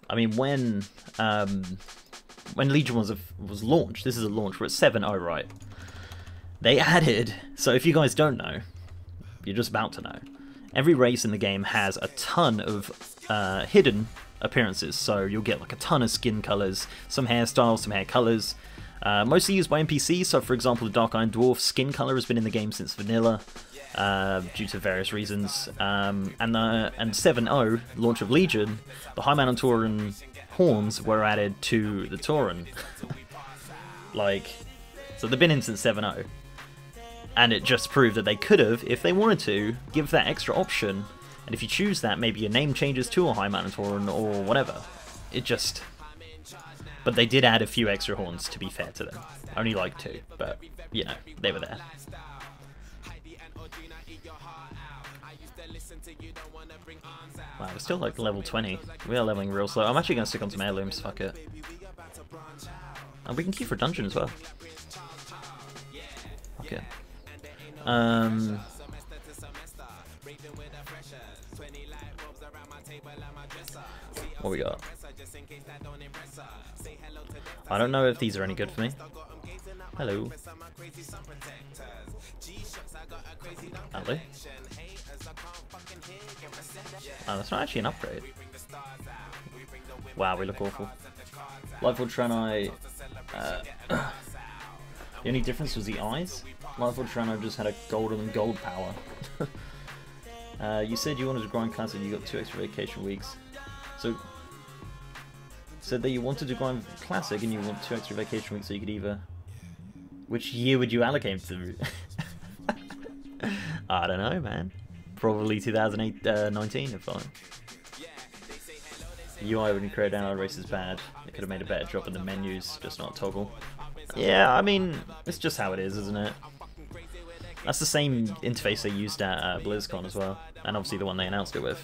I mean, when Legion was launched, this is a launch, we're at 7.0, right? They added, so if you guys don't know, you're just about to know, every race in the game has a ton of hidden appearances, so you'll get like a ton of skin colors, some hairstyles, some hair colors, mostly used by NPCs. So for example, the Dark Iron Dwarf skin color has been in the game since vanilla, due to various reasons, and 7.0 launch of Legion, the High Mountain Tauren horns were added to the Tauren. Like, so they've been in since 7.0, and it just proved that they could have, if they wanted to, give that extra option. And if you choose that, maybe your name changes to a High Mountain Tauren or whatever. It just... But they did add a few extra horns, to be fair to them. Only like 2, but, you know, they were there. Wow, we're still like level 20. We are leveling real slow. I'm actually going to stick on some heirlooms, fuck it. And we can keep for dungeon as well. Okay. What we got? I don't know if these are any good for me. Hello. Are they? Oh, that's not actually an upgrade. Wow, we look awful. Wrathful Productions. The only difference was the eyes. Wrathful Productions just had a golden and gold power. You said you wanted to grind classic, you got 2 extra vacation weeks. So, said that you wanted to grind classic and you want 2 extra vacation weeks so you could either... Which year would you allocate to? I don't know, man. Probably 2019 if I'm... UI when you create download race is bad. They could have made a better job in the menus, just not toggle. Yeah, I mean, it's just how it is, isn't it? That's the same interface they used at BlizzCon as well, and obviously the one they announced it with.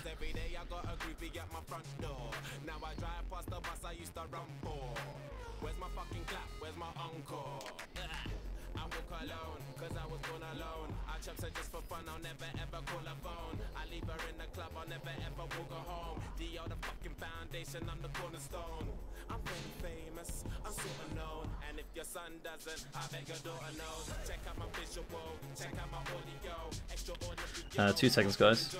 Uh, 2 seconds, guys.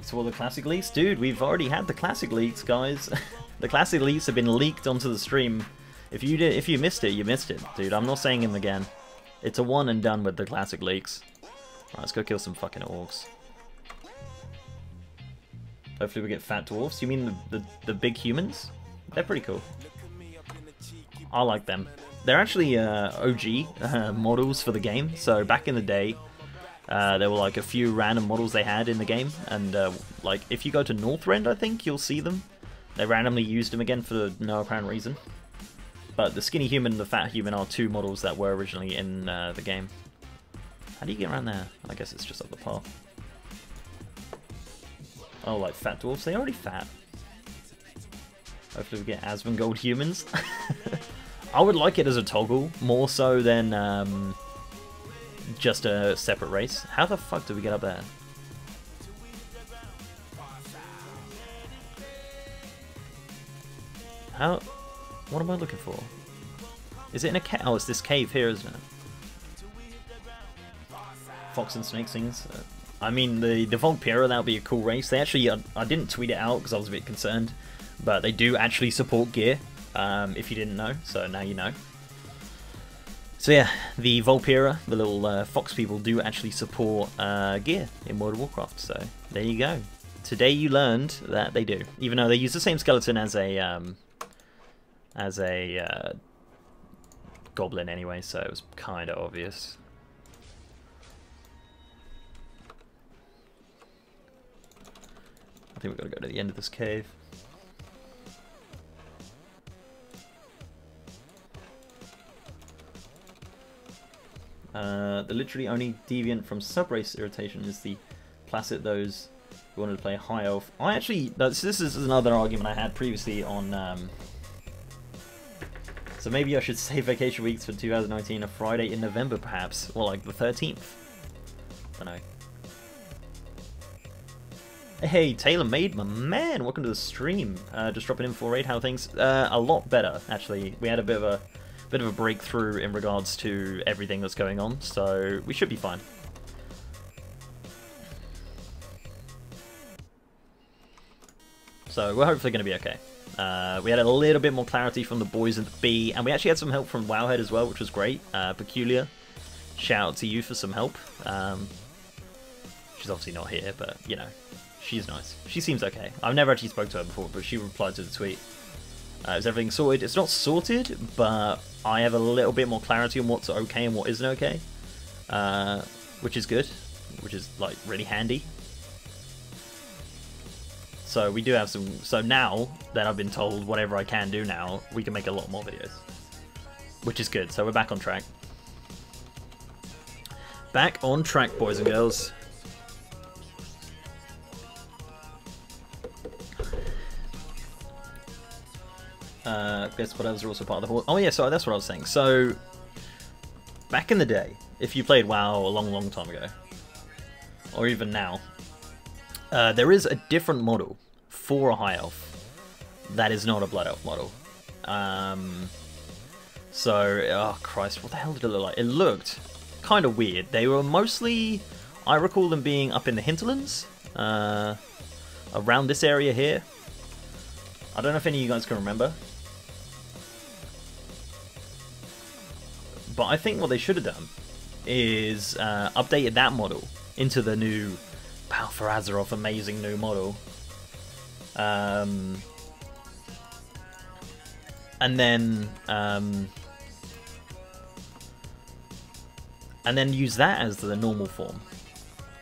So all the classic leaks? Dude, we've already had the classic leaks, guys. The classic leaks have been leaked onto the stream. If you missed it, you missed it, dude. I'm not saying them again. It's a one and done with the classic leaks. Alright, let's go kill some fucking orcs. Hopefully we get fat dwarfs. You mean the big humans? They're pretty cool. I like them. They're actually OG models for the game. So back in the day, there were like a few random models they had in the game, and like if you go to Northrend, I think you'll see them. They randomly used them again for no apparent reason. But the skinny human and the fat human are 2 models that were originally in the game. How do you get around there? I guess it's just up the path. Oh, like fat dwarfs? They're already fat. Hopefully we get Asmongold humans. I would like it as a toggle, more so than just a separate race. How the fuck do we get up there? How? What am I looking for? Is it in a cave? Oh, it's this cave here, isn't it? Fox and Snake Sings. I mean, the Volpira, that would be a cool race. They actually, I didn't tweet it out because I was a bit concerned, but they do actually support gear. if you didn't know, so now you know. So yeah, the Volpira, the little fox people, do actually support gear in World of Warcraft, so there you go. Today you learned that they do, even though they use the same skeleton as a goblin anyway, so it was kind of obvious. I think we've got to go to the end of this cave. The literally only deviant from subrace irritation is the placid those who wanted to play high elf. I actually, this is another argument I had previously on, so maybe I should say vacation weeks for 2019 a Friday in November perhaps, or like the 13th. I don't know. Hey, Taylor Made, my man, welcome to the stream. Just dropping in for raid. How are things? A lot better, actually. We had a bit of a breakthrough in regards to everything that's going on, so we should be fine. So we're hopefully going to be okay. We had a little bit more clarity from the boys at the B, and we actually had some help from Wowhead as well, which was great. Peculiar, shout out to you for some help. She's obviously not here, but you know, she's nice. She seems okay. I've never actually spoke to her before, but she replied to the tweet. Is everything sorted? It's not sorted, but I have a little bit more clarity on what's okay and what isn't okay, which is good, which is like really handy. So we do have some. So now that I've been told whatever I can do now, we can make a lot more videos, which is good. So we're back on track. Back on track, boys and girls. Guess what else are also part of the whole. Oh yeah, so that's what I was saying. So back in the day, if you played WoW a long time ago, or even now, there is a different model for a high elf that is not a blood elf model. So, oh Christ, what the hell did it look like? It looked kind of weird. They were mostly, I recall them being up in the hinterlands, around this area here. I don't know if any of you guys can remember. But I think what they should have done is updated that model into the new Pal for Azeroth amazing new model. And then use that as the normal form.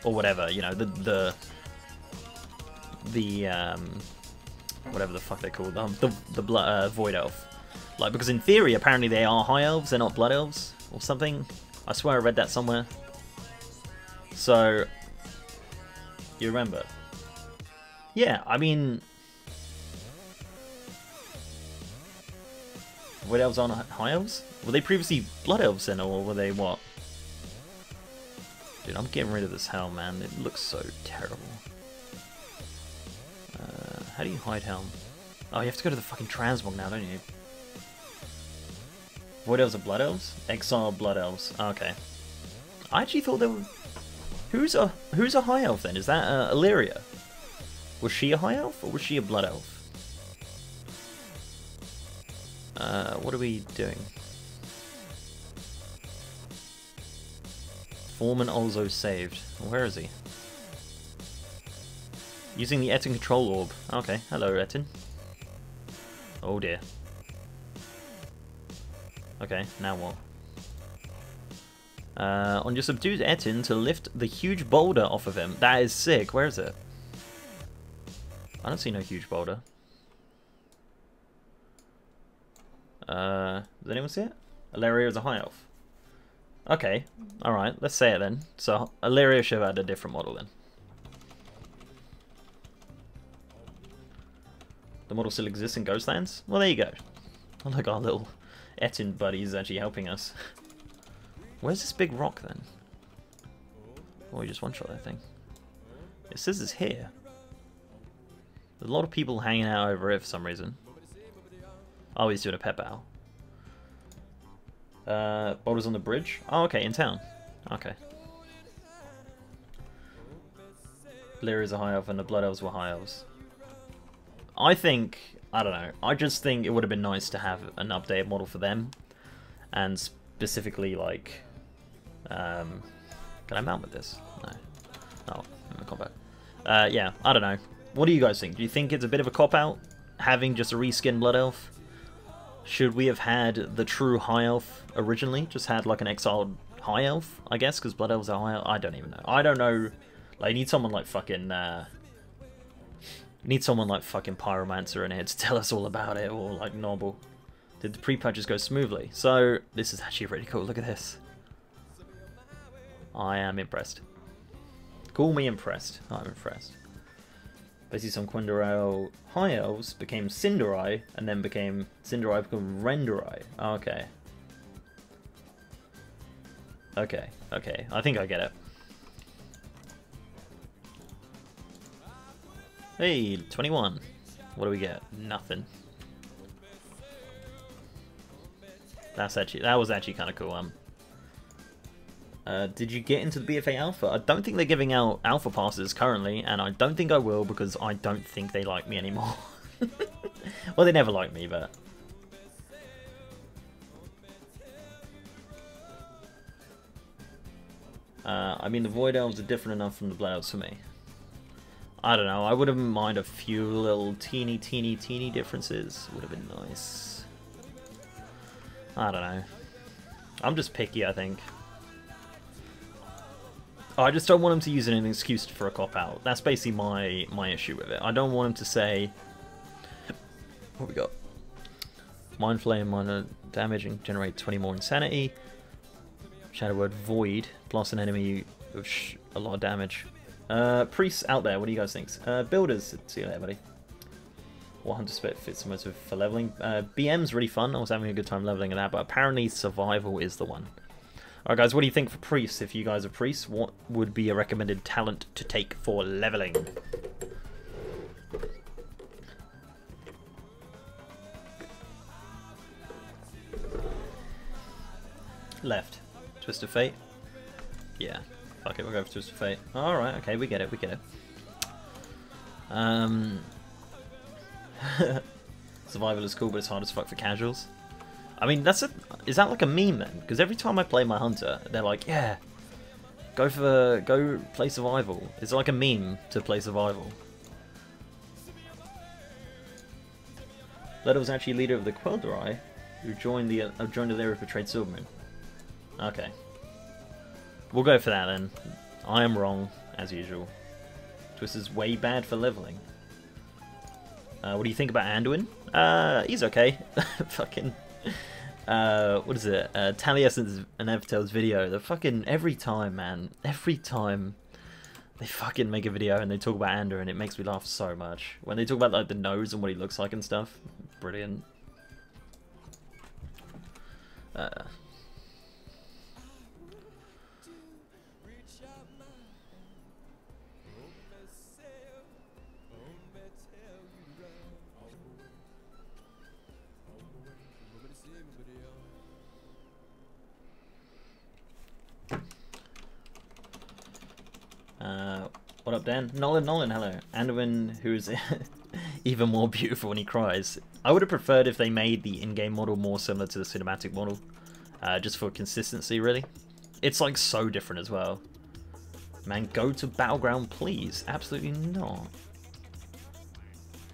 Or whatever, you know, the whatever the fuck they're called, the Void Elf. Like, because in theory, apparently they are high elves, they're not blood elves, or something. I swear I read that somewhere. So, you remember? Yeah, I mean, Void Elves aren't high elves? Were they previously blood elves then, or were they what? Dude, I'm getting rid of this helm, man. It looks so terrible. How do you hide helm? Oh, you have to go to the fucking transmog now, don't you? Void Elves are blood elves? Exile blood elves. Okay. I actually thought there were... Who's a high elf then? Is that Illyria? Was she a high elf or was she a blood elf? What are we doing? Foreman also saved. Where is he? Using the Etin control orb. Okay, hello Etin. Oh dear. Okay, now what? On your subdued Etin to lift the huge boulder off of him. That is sick. Where is it? I don't see no huge boulder. Does anyone see it? Illyria is a high elf. Okay, alright, let's say it then. So, Illyria should have had a different model then. The model still exists in Ghostlands? Well, there you go. Oh, look, our little Etin buddy is actually helping us. Where's this big rock then? Oh, we just one-shot that thing. It says it's here. There's a lot of people hanging out over it for some reason. Oh, he's doing a pet battle. Boulders on the bridge? Oh, okay, in town. Okay. Lyria's a high elf and the blood elves were high elves. I think I don't know. I just think it would have been nice to have an updated model for them, and specifically like, can I mount with this? No. Oh, I'm in combat. Yeah, I don't know. What do you guys think? Do you think it's a bit of a cop-out, having just a reskin Blood Elf? Should we have had the true High Elf originally? Just had like an exiled High Elf, I guess, because Blood Elves are High Elf? I don't even know. I don't know. Like, you need someone like fucking, Pyromancer in here to tell us all about it, or like Noble. Did the pre-patches go smoothly? So, this is actually really cool. Look at this. I am impressed. Call me impressed. I'm impressed. Basically, some Quindorel High Elves became Cinderai, and then became Cinderai became Renderai. Okay. Okay, okay. I think I get it. Hey, 21. What do we get? Nothing. That was actually kind of cool. Did you get into the BfA Alpha? I don't think they're giving out Alpha passes currently, and I don't think I will because I don't think they like me anymore. Well, they never liked me, but... I mean, the Void Elves are different enough from the Blood Elves for me. I don't know, I wouldn't mind a few little teeny differences. Would have been nice. I don't know. I'm just picky, I think. I just don't want him to use it as an excuse for a cop-out. That's basically my issue with it. I don't want him to say... What we got? Mind Flame, minor damage, and generate 20 more insanity. Shadow Word Void, plus an enemy with a lot of damage. Priests out there, what do you guys think? Builders, see you later, buddy. What hunter spec fits most for leveling? BM's really fun. I was having a good time leveling in that, but apparently survival is the one. Alright guys, what do you think for priests? If you guys are priests, what would be a recommended talent to take for leveling? Left. Twist of Fate? Yeah. Fuck it, we'll go for Twist of Fate. Alright, okay, we get it, we get it. Survival is cool, but it's hard as fuck for casuals. I mean, is that like a meme then? Because every time I play my hunter, they're like, yeah, go play survival. It's like a meme to play survival. Leto was actually leader of the Quel'Drai, who joined the lair of betrayed Silvermoon. Okay, we'll go for that then. I am wrong as usual. Twist is way bad for leveling. What do you think about Anduin? He's okay. Fucking. What is it? Taliesin's and Evtel's video. The fucking every time, man. Every time they fucking make a video and they talk about Anduin, it makes me laugh so much. When they talk about like the nose and what he looks like and stuff, brilliant. What up, Dan? Nolan, hello. Anduin, who's even more beautiful when he cries. I would have preferred if they made the in-game model more similar to the cinematic model. Just for consistency, really. It's like so different as well. Man, go to Battleground, please. Absolutely not.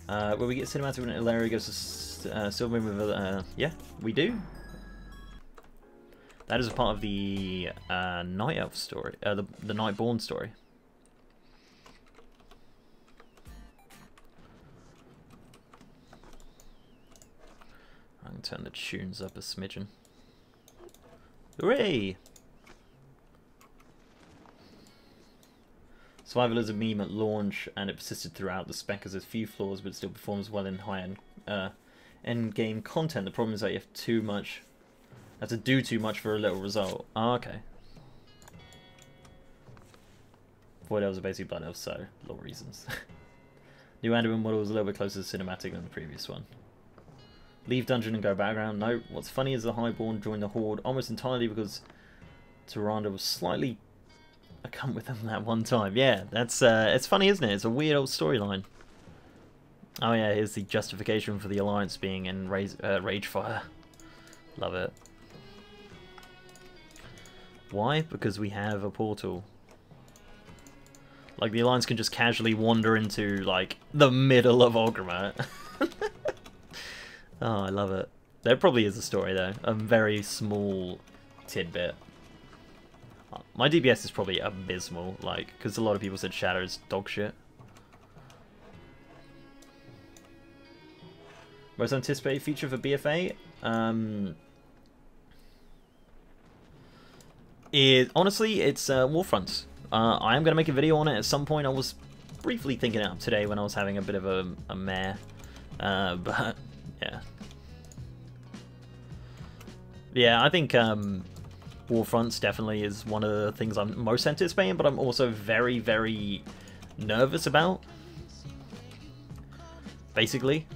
Where we get cinematic when Ilaria goes to Silvermoon with... yeah, we do. That is a part of the Night Elf story. The Nightborn story. I can turn the tunes up a smidgen. Hooray! Survival is a meme at launch, and it persisted throughout. The spec has a few flaws, but it still performs well in high-end end-game content. The problem is that you have to do too much for a little result. Oh, okay. Void Elves are basically Blood Elves, so a lot of reasons. New Anduin model was a little bit closer to cinematic than the previous one. Leave dungeon and go background. No, what's funny is the Highborn joined the Horde almost entirely because Tyrande was slightly a cunt with them that one time. Yeah, that's it's funny, isn't it? It's a weird old storyline. Oh yeah, here's the justification for the Alliance being in Ragefire. Love it. Why? Because we have a portal. Like, the Alliance can just casually wander into, like, the middle of Orgrimmar. Oh, I love it. There probably is a story, though. A very small tidbit. My DBS is probably abysmal, like, because a lot of people said Shadow's dog shit. Most anticipated feature for BfA? Honestly, it's Warfronts. I am going to make a video on it at some point. I was briefly thinking it up today when I was having a bit of a mare. But, yeah. Yeah, I think Warfronts definitely is one of the things I'm most anticipating, but I'm also very, very nervous about. Basically.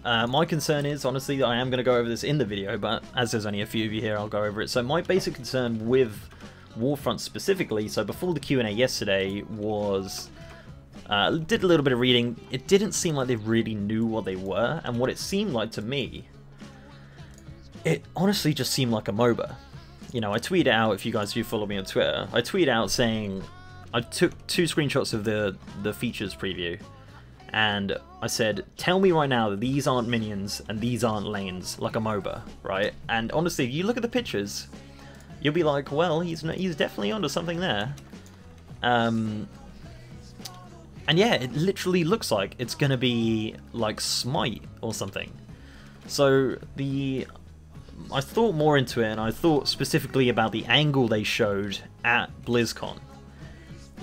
My concern is, honestly, I am going to go over this in the video, but as there's only a few of you here, I'll go over it. So my basic concern with Warfront specifically, so before the Q&A yesterday, was... did a little bit of reading. It didn't seem like they really knew what they were, and what it seemed like to me, it honestly just seemed like a MOBA. You know, I tweeted out, if you guys do follow me on Twitter, I tweeted out saying, I took 2 screenshots of the features preview, and I said, tell me right now that these aren't minions and these aren't lanes like a MOBA, right? And honestly, if you look at the pictures, you'll be like, well, he's definitely onto something there. And yeah, it literally looks like it's gonna be like Smite or something. So I thought more into it, and I thought specifically about the angle they showed at BlizzCon.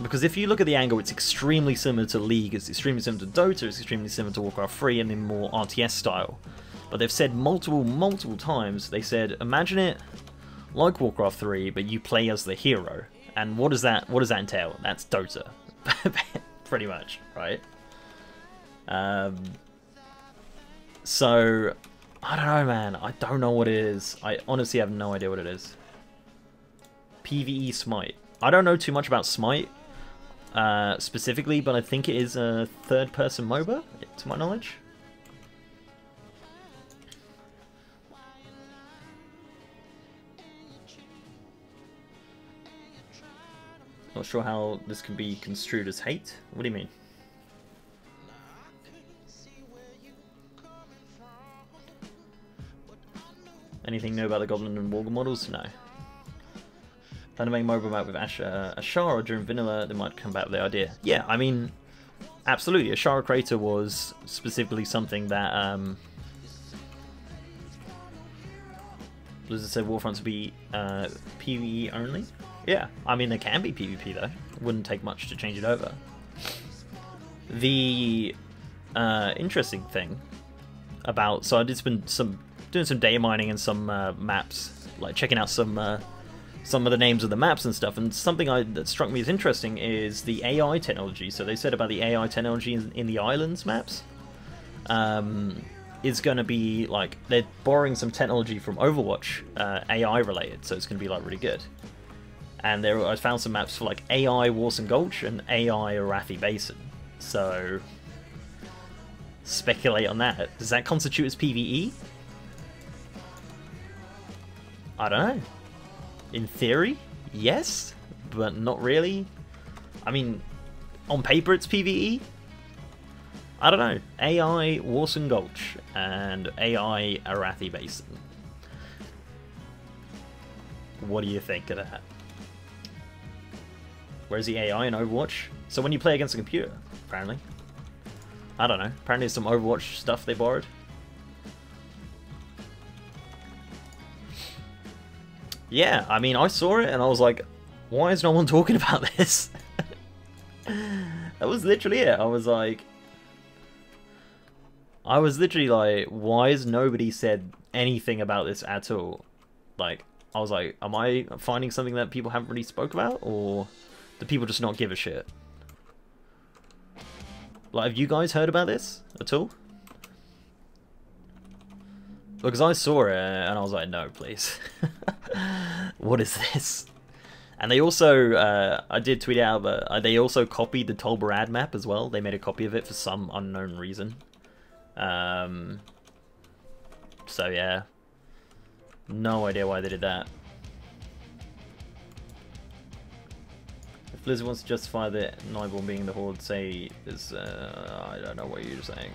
Because if you look at the angle, it's extremely similar to League, it's extremely similar to Dota, it's extremely similar to Warcraft 3 and in more RTS style. But they've said multiple times, they said, imagine it like Warcraft 3, but you play as the hero. And what does that entail? That's Dota. Pretty much, right? So, I don't know, man. I don't know what it is. I honestly have no idea what it is. PvE Smite. I don't know too much about Smite. Specifically, but I think it is a third-person MOBA, to my knowledge. Not sure how this can be construed as hate. What do you mean? Anything new about the Goblin and Warg models? No. Plan to make mobile map with Ashara during vanilla, they might come back with the idea. Yeah, I mean, absolutely. Ashara Crater was specifically something that Blizzard said Warfronts would be PvE only. Yeah, I mean, there can be PvP though. It wouldn't take much to change it over. The interesting thing about, so I did spend doing some data mining and some maps, like checking out some of the names of the maps and stuff, and something that struck me as interesting is the AI technology. So they said about the AI technology in the islands maps is going to be like, they're borrowing some technology from Overwatch, AI related, so it's going to be like really good. And I found some maps for like AI Warson Gulch and AI Arathi Basin. So speculate on that. Does that constitute as PvE? I don't know. In theory, yes, but not really. I mean, on paper it's PvE. I don't know. AI Warson Gulch and AI Arathi Basin. What do you think of that? Where's the AI in Overwatch? So when you play against a computer, apparently. I don't know. Apparently there's some Overwatch stuff they borrowed. Yeah, I mean, I saw it and I was like, why is no one talking about this? That was literally it. I was literally like, why has nobody said anything about this at all? Like, I was like, am I finding something that people haven't really spoke about, or do people just not give a shit? Like, have you guys heard about this at all? Because I saw it and I was like, no, please. What is this? And they also, I did tweet out, but they also copied the Tolbarad map as well. They made a copy of it for some unknown reason. So yeah, no idea why they did that. If Blizzard wants to justify the Nightborn being the Horde, say is, I don't know what you're saying.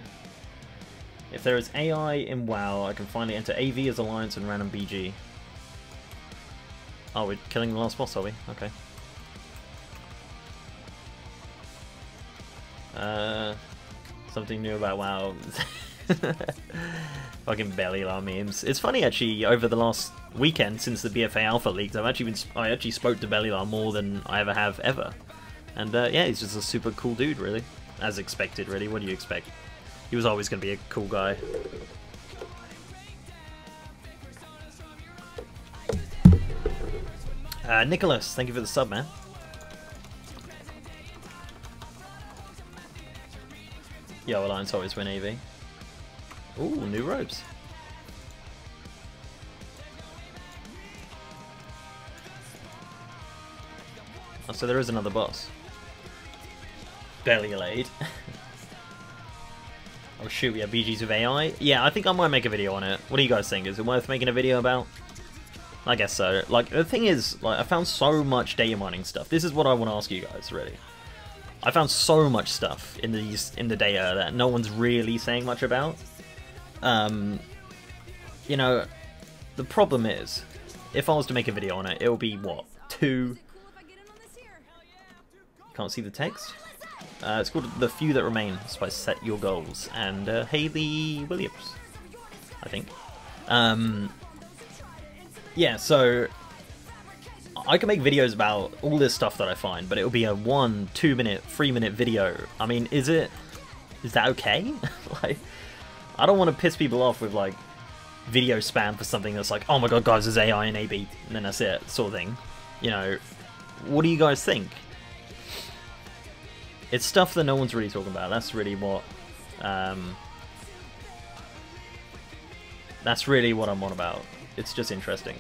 If there is AI in WoW, I can finally enter AV as Alliance and random BG. Oh, we're killing the last boss, are we? Okay. Something new about WoW. Fucking Bellylar memes. It's funny actually. Over the last weekend since the BfA Alpha leaked, I actually spoke to Bellylar more than I have ever. And yeah, he's just a super cool dude, really, as expected. Really, what do you expect? He was always going to be a cool guy. Nicholas, thank you for the sub, man. Yo, Alliance always win AV. Ooh, new robes. Oh, so there is another boss. Belly laid. Oh shoot, we have BGs with AI? Yeah, I think I might make a video on it. What do you guys think? Is it worth making a video about? I guess so. Like, the thing is, like, I found so much data mining stuff. This is what I want to ask you guys, really. I found so much stuff in the data that no one's really saying much about. You know, the problem is, if I was to make a video on it, it will be, what, 2... Can't see the text? It's called The Few That Remain. It's by Set Your Goals. And Hayley Williams, I think. Yeah, so I can make videos about all this stuff that I find, but it'll be a 1, 2 minute, 3 minute video. I mean, is that okay? Like, I don't want to piss people off with like video spam for something that's like, oh my god guys, there's AI in AB, and then that's it, sort of thing. You know, what do you guys think? It's stuff that no one's really talking about. That's really what I'm on about. It's just interesting.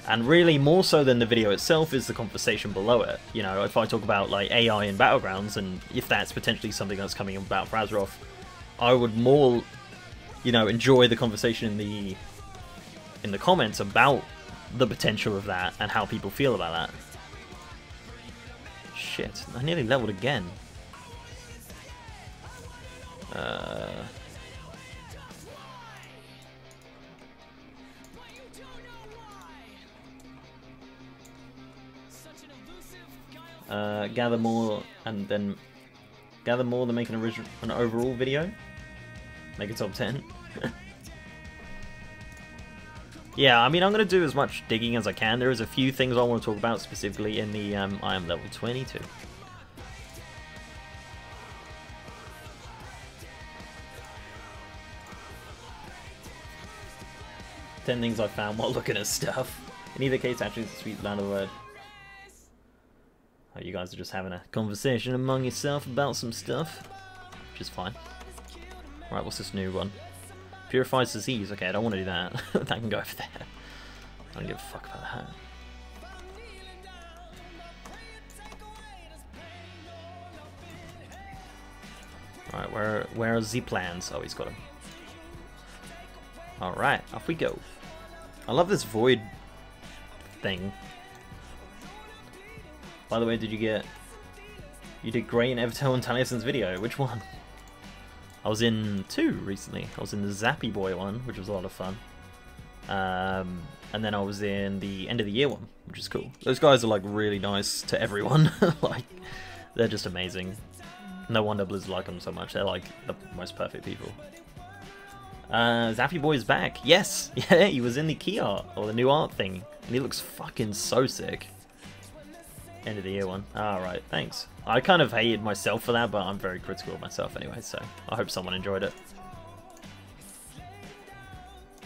And really, more so than the video itself, is the conversation below it. You know, if I talk about like AI in Battlegrounds, and if that's potentially something that's coming about for Azeroth, I would more, you know, enjoy the conversation in the comments about the potential of that and how people feel about that. Shit, I nearly leveled again. Gather more and then make an overall video. Make a top 10. Yeah, I mean, I'm gonna do as much digging as I can. There is a few things I want to talk about specifically in the I am level 22. Ten things I found while looking at stuff. In either case, actually, it's a sweet land of the word. Oh, you guys are just having a conversation among yourself about some stuff, which is fine. Alright, what's this new one? Purifies disease. Okay, I don't want to do that. That can go over there. I don't give a fuck about that. Alright, where are the plans? Oh, he's got them. Alright, off we go. I love this void thing. By the way, you did great in Evertel and Taliesin's video. Which one? I was in 2 recently. I was in the Zappy Boy one, which was a lot of fun. And then I was in the end of the year one, which is cool. Those guys are like really nice to everyone. Like, they're just amazing. No wonder Blizzard like them so much. They're like the most perfect people. Zappy Boy's back. Yes! Yeah, he was in the key art, or the new art thing. And he looks fucking so sick. End of the year one. Alright, thanks. I kind of hated myself for that, but I'm very critical of myself anyway, so I hope someone enjoyed it.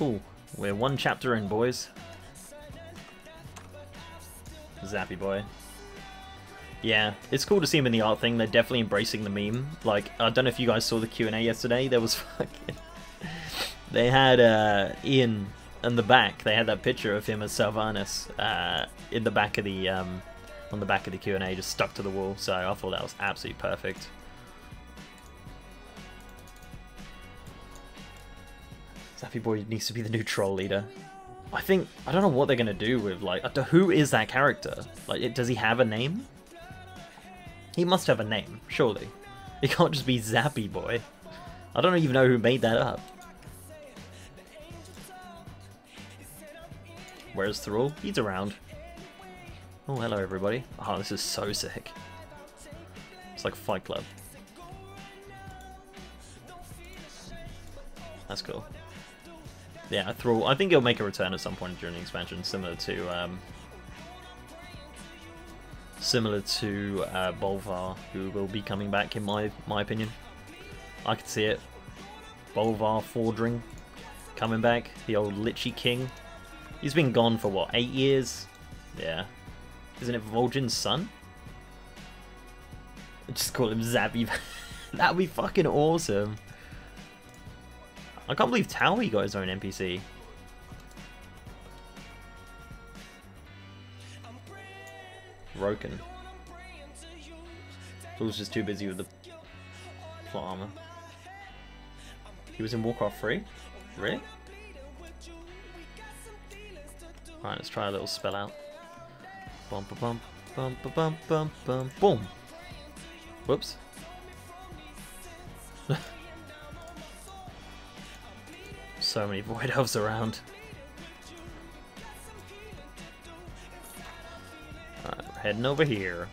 Ooh, we're 1 chapter in, boys. Zappy Boy. Yeah, it's cool to see him in the art thing. They're definitely embracing the meme. Like, I don't know if you guys saw the Q&A yesterday. There was fucking... They had Ian in the back. They had that picture of him as Sylvanas in the back of the on the back of the Q&A, just stuck to the wall. So I thought that was absolutely perfect. Zappy Boy needs to be the new troll leader. I don't know what they're gonna do with, like, who is that character? Like, does he have a name? He must have a name, surely. It can't just be Zappy Boy. I don't even know who made that up. Where's Thrall? He's around. Oh, hello everybody. Oh, this is so sick. It's like Fight Club. That's cool. Yeah, Thrall. I think he'll make a return at some point during the expansion, similar to Bolvar, who will be coming back in my opinion. I could see it. Bolvar Fordring coming back, the old Lichy King. He's been gone for what, 8 years? Yeah. Isn't it Vol'jin's son? Just call him Zappy. That would be fucking awesome. I can't believe Towie got his own NPC. Roken. Fool's just too busy with the plot armor. He was in Warcraft 3? Really? Alright, let's try a little spell out. Bum ba bum bum ba bum bum bum boom. Whoops. So many void elves around. Alright, we're heading over here.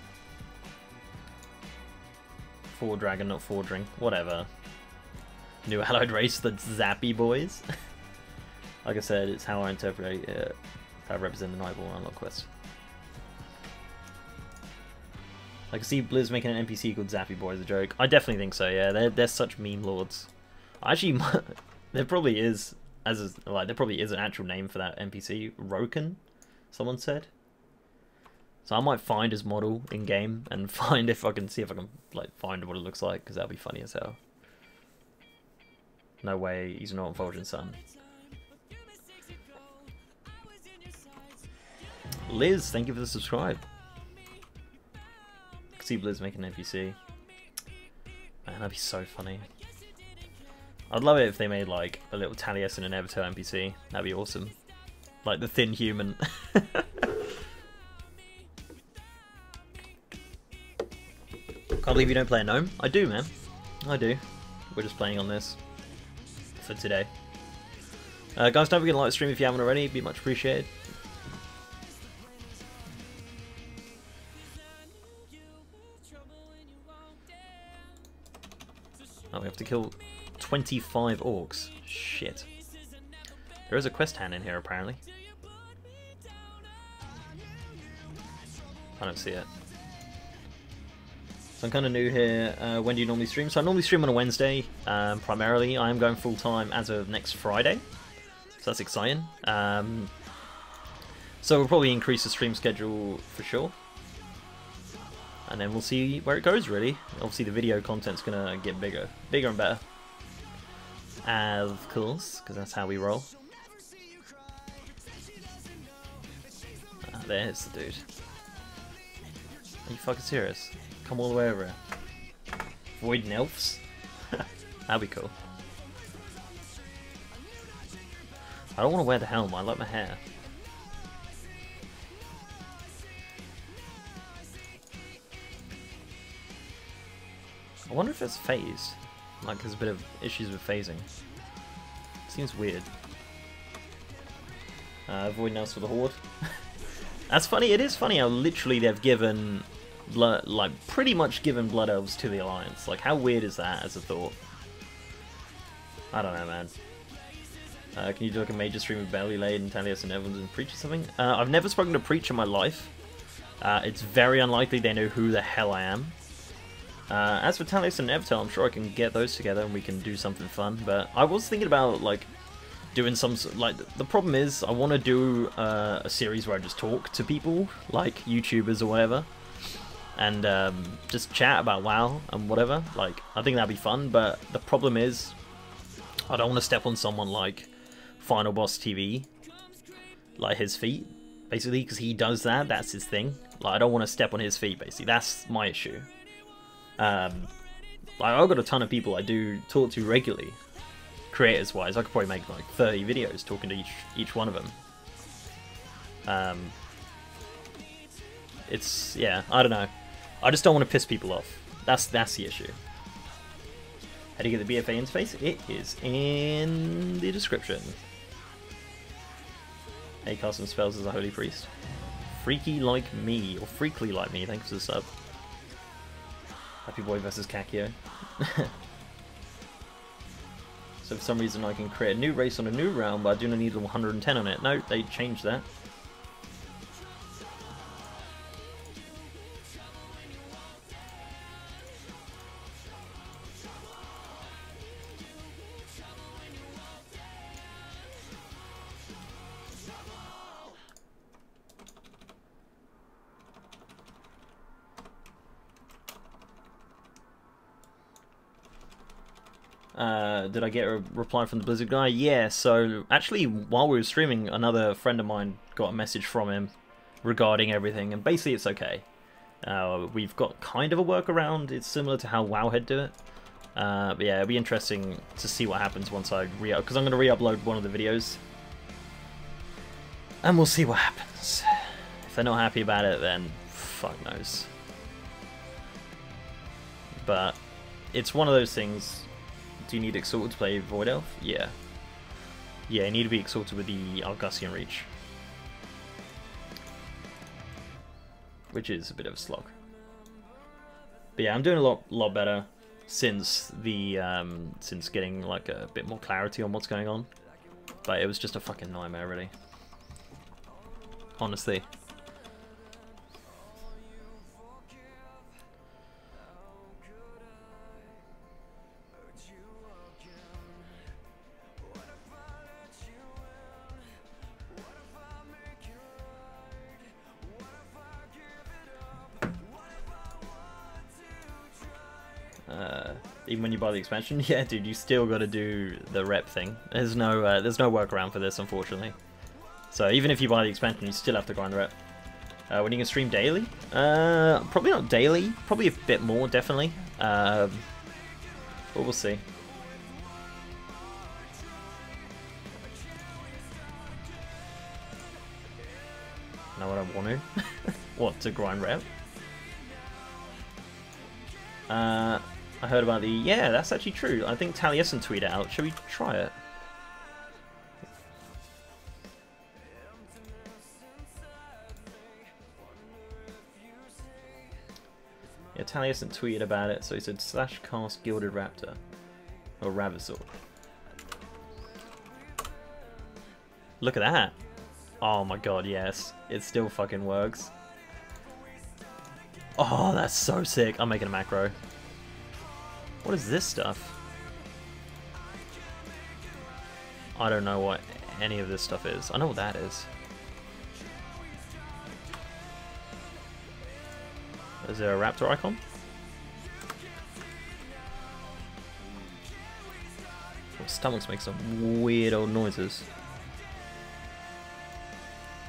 Four dragon, not fordring. Whatever. New allied race, the Zappy Boys. Like I said, it's how I interpret how I represent the Nightball unlock quest. I can see Blizz making an NPC called Zappy Boy as a joke. I definitely think so, yeah. They're such meme lords. Actually, there probably is, there probably is an actual name for that NPC. Roken, someone said. So I might find his model in game and find if I can like find what it looks like, because that'll be funny as hell. No way, he's not Vol'jin's son. Liz, thank you for the subscribe. I can see Blizz making an NPC. Man, that'd be so funny. I'd love it if they made like a little Taliesin and Everto NPC. That'd be awesome. Like the thin human. Can't believe you don't play a gnome. I do, man. I do. We're just playing on this for today. Guys, don't forget to like the stream if you haven't already. It'd be much appreciated. Oh, we have to kill 25 orcs. Shit. There is a quest hand in here, apparently. I don't see it. So I'm kind of new here. When do you normally stream? So I normally stream on a Wednesday, primarily. I am going full-time as of next Friday. So that's exciting. So we'll probably increase the stream schedule for sure. And then we'll see where it goes, really. Obviously the video content's going to get bigger. Bigger and better. Of course, because that's how we roll. There's the dude. Are you fucking serious? Come all the way over here. Void Elves? That'd be cool. I don't want to wear the helm, I like my hair. I wonder if it's phased. Like there's a bit of issues with phasing. Seems weird. Void Elves for the Horde. That's funny, it is funny how literally they've given blood, like pretty much given Blood Elves to the Alliance. Like how weird is that as a thought? I don't know, man. Can you do like a major stream of Belly Laid and Talius and Evans and Preach or something? I've never spoken to Preach in my life. It's very unlikely they know who the hell I am. As for Talius and Evtel, I'm sure I can get those together and we can do something fun. But I was thinking about like doing some, like the problem is I want to do a series where I just talk to people, like YouTubers or whatever, and just chat about WoW and whatever. Like I think that'd be fun, but the problem is I don't want to step on someone like Final Boss TV, like his feet, Basically, because he does that, that's his thing. Like, I don't want to step on his feet, basically. That's my issue. Like, I've got a ton of people I do talk to regularly, creators-wise. I could probably make like 30 videos talking to each one of them. It's, yeah, I don't know. I just don't want to piss people off. That's the issue. How do you get the BfA interface? It is in the description. Hey, cast some spells as a holy priest. Freaky like me, or freakly like me, thanks for the sub. Happy Boy versus Kakio. So for some reason I can create a new race on a new realm, but I do not need 110 on it. No, they changed that. Did I get a reply from the Blizzard guy? Yeah, so actually while we were streaming, another friend of mine got a message from him regarding everything, and basically it's okay. We've got kind of a workaround. It's similar to how Wowhead do it. But yeah, it'll be interesting to see what happens once I re-upload, because I'm going to re-upload one of the videos. And we'll see what happens. If they're not happy about it, then fuck knows. But it's one of those things. Do you need Exalted to play Void Elf? Yeah. Yeah, you need to be Exalted with the Argusian Reach. Which is a bit of a slog. But yeah, I'm doing a lot better since the since getting like a bit more clarity on what's going on. But it was just a fucking nightmare, really. Honestly. Even when you buy the expansion, yeah, dude, you still got to do the rep thing. There's no workaround for this, unfortunately. So even if you buy the expansion, you still have to grind the rep. When you can stream daily, probably not daily, probably a bit more, definitely. But we'll see. Know what I want to? What, to grind rep? I heard about the... Yeah, that's actually true. I think Taliesin tweeted it out. Should we try it? Yeah, Taliesin tweeted about it, so he said /cast Gilded Raptor. Or Ravazor. Look at that! Oh my god, yes. It still fucking works. Oh, that's so sick. I'm making a macro. What is this stuff? I don't know what any of this stuff is. I know what that is. Is there a raptor icon? My stomachs make some weird old noises.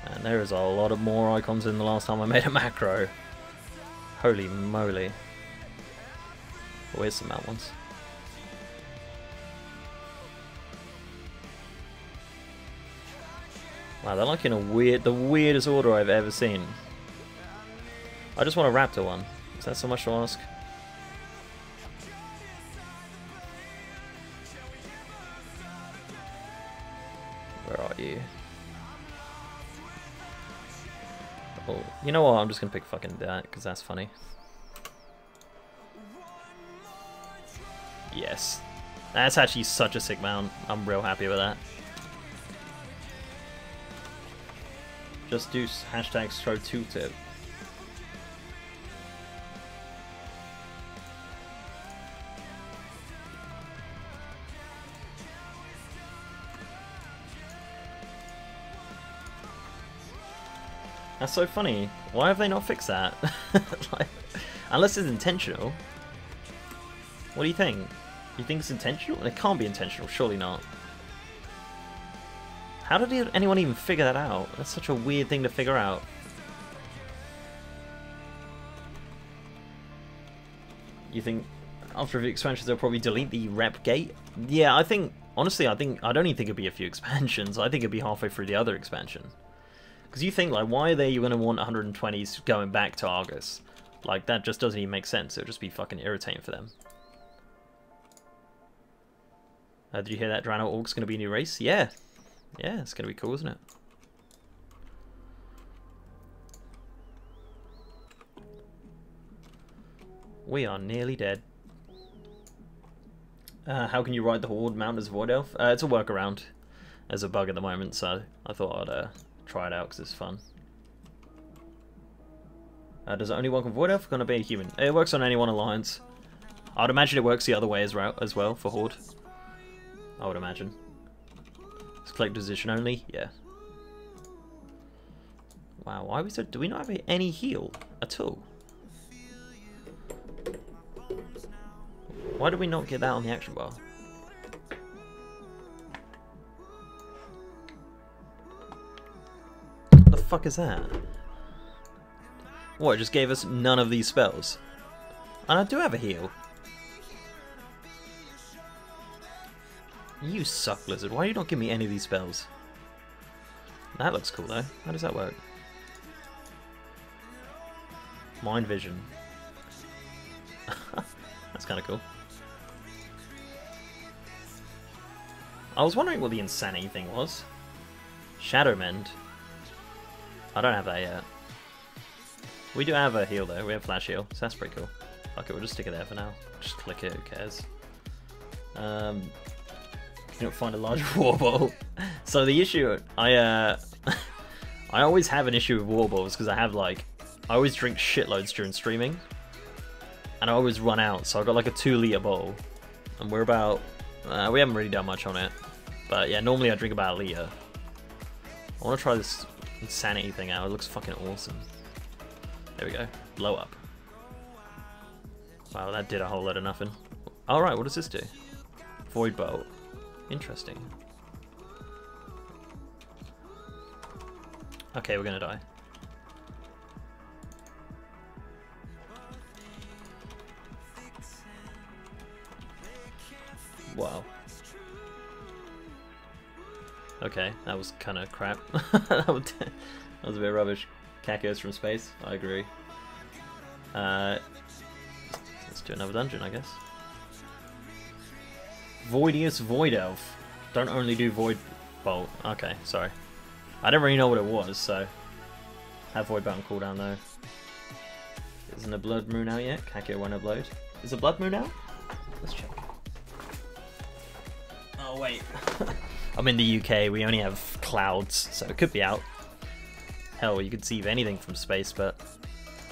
And there is a lot of more icons than the last time I made a macro. Holy moly. Where's some out ones? Wow, they're like in the weirdest order I've ever seen. I just want a raptor one. Is that so much to ask? Where are you? Oh, you know what? I'm just gonna pick fucking that because that's funny. Yes. That's actually such a sick mount. I'm real happy with that. Just do hashtag throw tooltip. That's so funny. Why have they not fixed that? Like, unless it's intentional. What do you think? You think it's intentional? It can't be intentional, surely not. How did anyone even figure that out? That's such a weird thing to figure out. You think after a few expansions they'll probably delete the rep gate? Yeah, I think, honestly, I don't even think it'd be a few expansions. I think it'd be halfway through the other expansion. Because you think, like, why are you going to want 120s going back to Argus? Like, that just doesn't even make sense. It'll just be fucking irritating for them. Did you hear that Drano Org's going to be a new race? Yeah. Yeah, it's going to be cool, isn't it? We are nearly dead. How can you ride the Horde mount as Void Elf? It's a workaround. There's a bug at the moment, so I thought I'd try it out because it's fun. Does it only work on Void Elf? Gonna be a human. It works on any one alliance. I'd imagine it works the other way as well for Horde. I would imagine. It's collector's edition only? Yeah. Wow, why are we so... Do we not have any heal at all? Why did we not get that on the action bar? What the fuck is that? What, it just gave us none of these spells? And I do have a heal. You suck, Blizzard. Why do you not give me any of these spells? That looks cool, though. How does that work? Mind Vision. That's kind of cool. I was wondering what the Insanity thing was. Shadow Mend. I don't have that yet. We do have a heal, though. We have Flash Heal, so that's pretty cool. Okay, we'll just stick it there for now. Just click it, who cares? You don't find a large Warbow. So the issue, I always have an issue with Warbows because I always drink shitloads during streaming, and I always run out. So I've got like a 2-liter bowl, and we're about, we haven't really done much on it, but yeah, normally I drink about a liter. I want to try this Insanity thing out. It looks fucking awesome. There we go. Blow up. Wow, that did a whole lot of nothing. Alright, what does this do? Void Bolt. Interesting. Okay, we're gonna die. Wow. Okay, that was kind of crap. that was a bit rubbish. Cacos from space, I agree. Let's do another dungeon, I guess. Voidius Void Elf. Don't only do Void Bolt. Okay, sorry. I don't really know what it was, so... Have Void Bolt on cooldown though. Isn't the Blood Moon out yet? Kakio won't upload. Is the Blood Moon out? Let's check. Oh wait. I'm in the UK, we only have clouds, so it could be out. Hell, you could see anything from space, but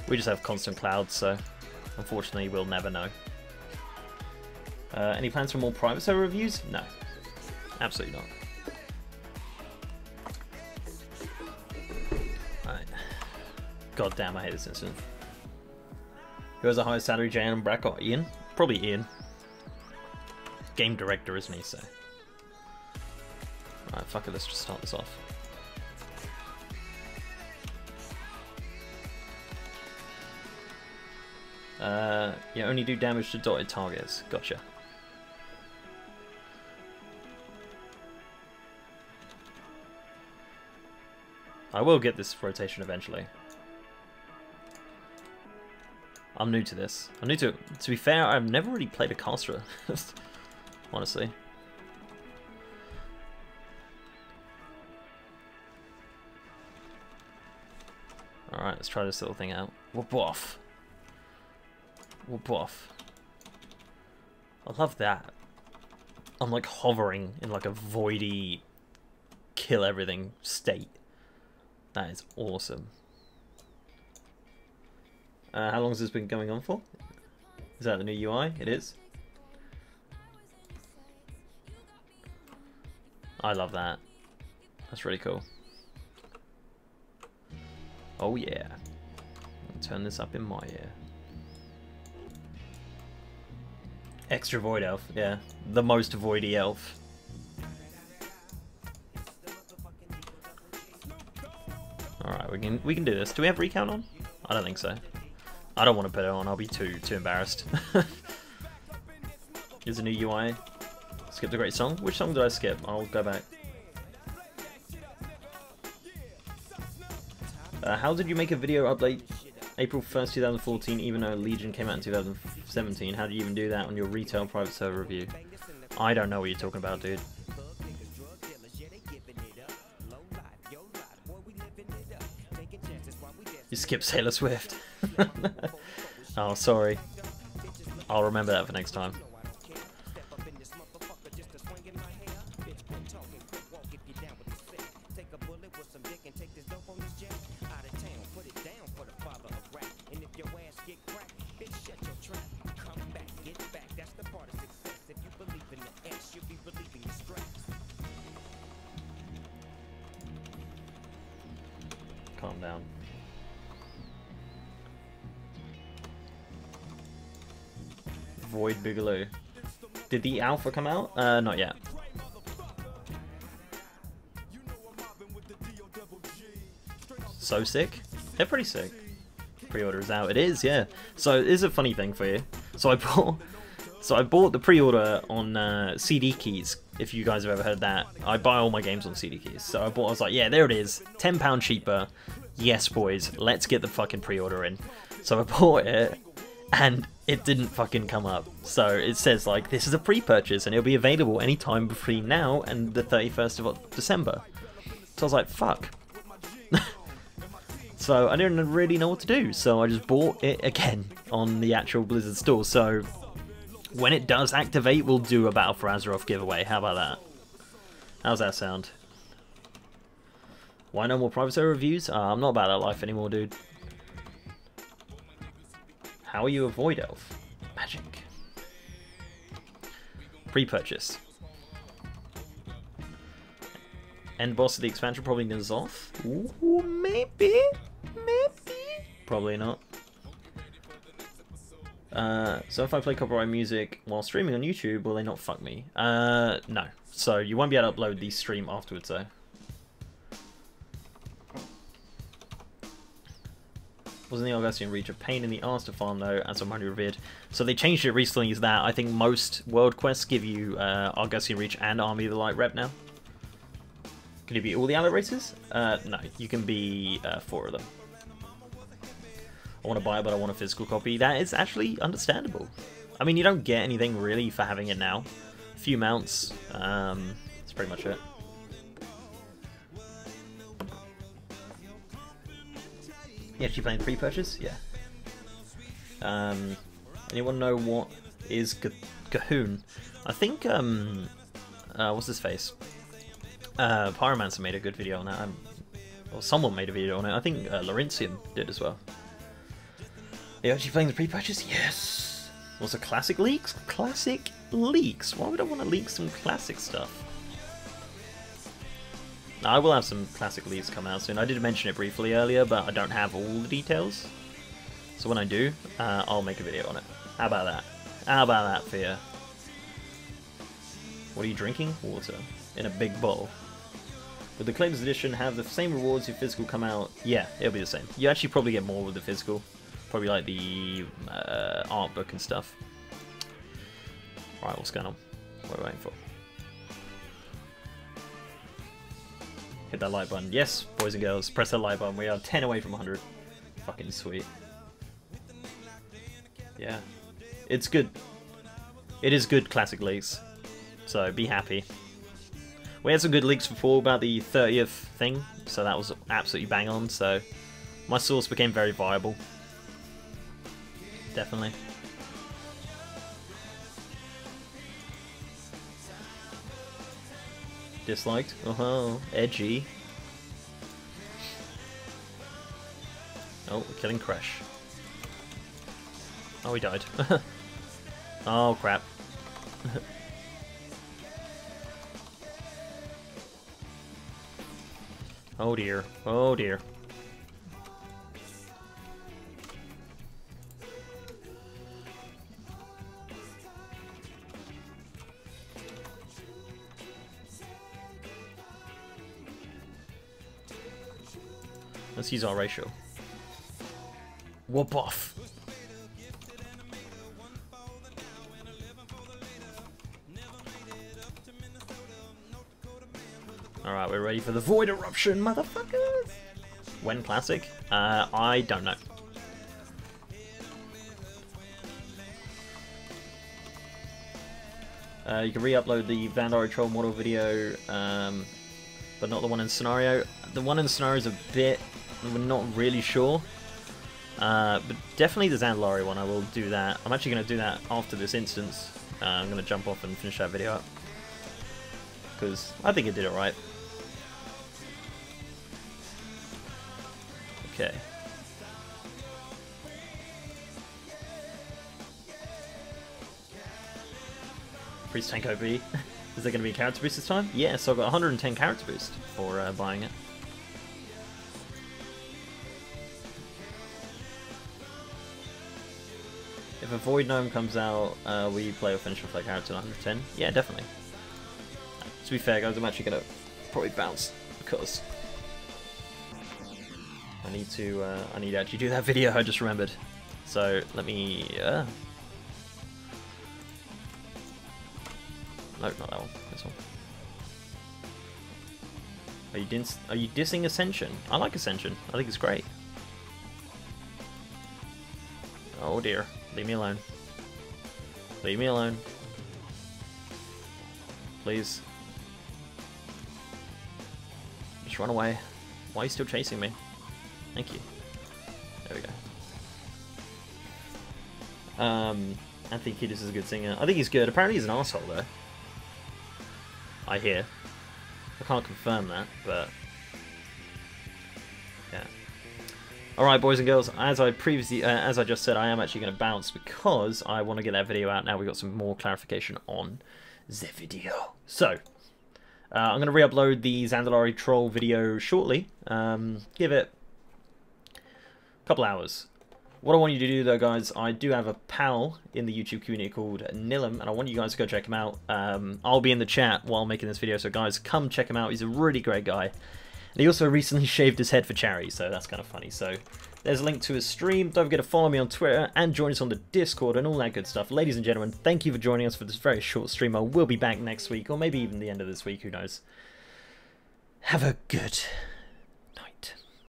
we just have constant clouds, so unfortunately we'll never know. Any plans for more private server reviews? No. Absolutely not. Alright. God damn, I hate this incident. Who has a higher salary, Jan and Brack or Ian? Probably Ian. Game director, isn't he, so... Alright, fuck it, let's just start this off. You only do damage to dotted targets. Gotcha. I will get this rotation eventually. I'm new to this. I'm new to it. To be fair, I've never really played a caster. Honestly. Alright, let's try this little thing out. Whoop off. Whoop off. I love that. I'm like hovering in like a voidy kill everything state. That is awesome. How long has this been going on for? Is that the new UI? It is. I love that. That's really cool. Oh yeah. I'll turn this up in my ear. Extra Void Elf, yeah. The most voidy elf. Alright, we can do this. Do we have recount on? I don't think so. I don't want to put it on, I'll be too embarrassed. Here's a new UI. Skipped a great song. Which song did I skip? I'll go back. How did you make a video update April 1st, 2014, even though Legion came out in 2017? How did you even do that on your retail private server review? I don't know what you're talking about, dude. You skipped Taylor Swift. Oh, sorry. I'll remember that for next time. Calm down. Void Bigelow. Did the alpha come out? Not yet. So sick? They're pretty sick. Pre-order is out. It is, yeah. So it is a funny thing for you. So I bought the pre-order on CD keys. If you guys have ever heard that, I buy all my games on CD keys. So I was like, yeah, there it is, £10 cheaper. Yes, boys, let's get the fucking pre-order in. So I bought it, and it didn't fucking come up. So it says like, this is a pre-purchase, and it'll be available anytime between now and the 31st of December. So I was like, fuck. So I didn't really know what to do. So I just bought it again on the actual Blizzard store. So when it does activate, we'll do a Battle for Azeroth giveaway. How about that? How's that sound? Why no more private server reviews? I'm not about that life anymore, dude. How are you a Void Elf? Magic. Pre-purchase. End boss of the expansion probably N'Zoth? Ooh, maybe? Maybe? Probably not. So if I play copyright music while streaming on YouTube, will they not fuck me? No. So you won't be able to upload the stream afterwards, though. Wasn't the Argosian Reach a pain in the arse to farm, though, as I'm already revered? So they changed it recently, is that I think most world quests give you Argosian Reach and Army of the Light rep now. Can you be all the allied races? No, you can be 4 of them. I want to buy it, but I want a physical copy. That is actually understandable. I mean, you don't get anything really for having it now. A few mounts. That's pretty much it. You actually playing pre-purchase? Yeah. Anyone know what is Cahoon? I think, what's his face? Pyromancer made a good video on that. Or someone made a video on it. I think Laurentian did as well. Are you actually playing the pre-purchase? Yes! What's a classic leaks? Classic leaks? Why would I want to leak some classic stuff? I will have some classic leaks come out soon. I did mention it briefly earlier, but I don't have all the details. So when I do, I'll make a video on it. How about that? How about that for you? What are you drinking? Water. In a big bowl. Would the Collector's Edition have the same rewards if physical come out? Yeah, it'll be the same. You actually probably get more with the physical. Probably like the art book and stuff. Alright, what's going on? What are we waiting for? Hit that like button. Yes, boys and girls, press that like button. We are 10 away from 100. Fucking sweet. Yeah. It's good. It is good classic leaks. So be happy. We had some good leaks before about the 30th thing, so that was absolutely bang on, so my source became very viable. Definitely. Disliked? Oh, edgy. Oh, we're killing Crash. Oh, he died. Oh, crap. Oh dear. Oh dear. Let's use our racial. Whoop off. Alright, we're ready for the Void Eruption, motherfuckers! When classic? I don't know. You can re-upload the Vandari Troll model video, but not the one in scenario. The one in scenario is a bit... we're not really sure. But definitely the Zandalari one, I will do that. I'm actually going to do that after this instance. I'm going to jump off and finish that video up. Because I think it did it right. Okay. Priest Tank OP. Is there going to be a character boost this time? Yeah, so I've got 110 character boost for buying it. If a Void Gnome comes out, we play or finish with that character at 110? Yeah, definitely. To be fair, guys, I'm actually going to probably bounce because I need to actually do that video I just remembered. So let me. No, not that one. This one. Are you dissing Ascension? I like Ascension. I think it's great. Oh dear. Leave me alone. Leave me alone. Please. Just run away. Why are you still chasing me? Thank you. There we go. Anthony Kiedis is a good singer. I think he's good. Apparently he's an asshole though. I hear. I can't confirm that, but yeah. Alright, boys and girls, as I just said, I am actually going to bounce because I want to get that video out now. We've got some more clarification on the video. So, I'm going to re-upload the Zandalari Troll video shortly. Give it a couple hours. What I want you to do though, guys, I do have a pal in the YouTube community called Nilum, and I want you guys to go check him out. I'll be in the chat while making this video, so guys, come check him out. He's a really great guy. And he also recently shaved his head for charity, so that's kind of funny. So there's a link to his stream. Don't forget to follow me on Twitter and join us on the Discord and all that good stuff. Ladies and gentlemen, thank you for joining us for this very short stream. I will be back next week, or maybe even the end of this week, who knows. Have a good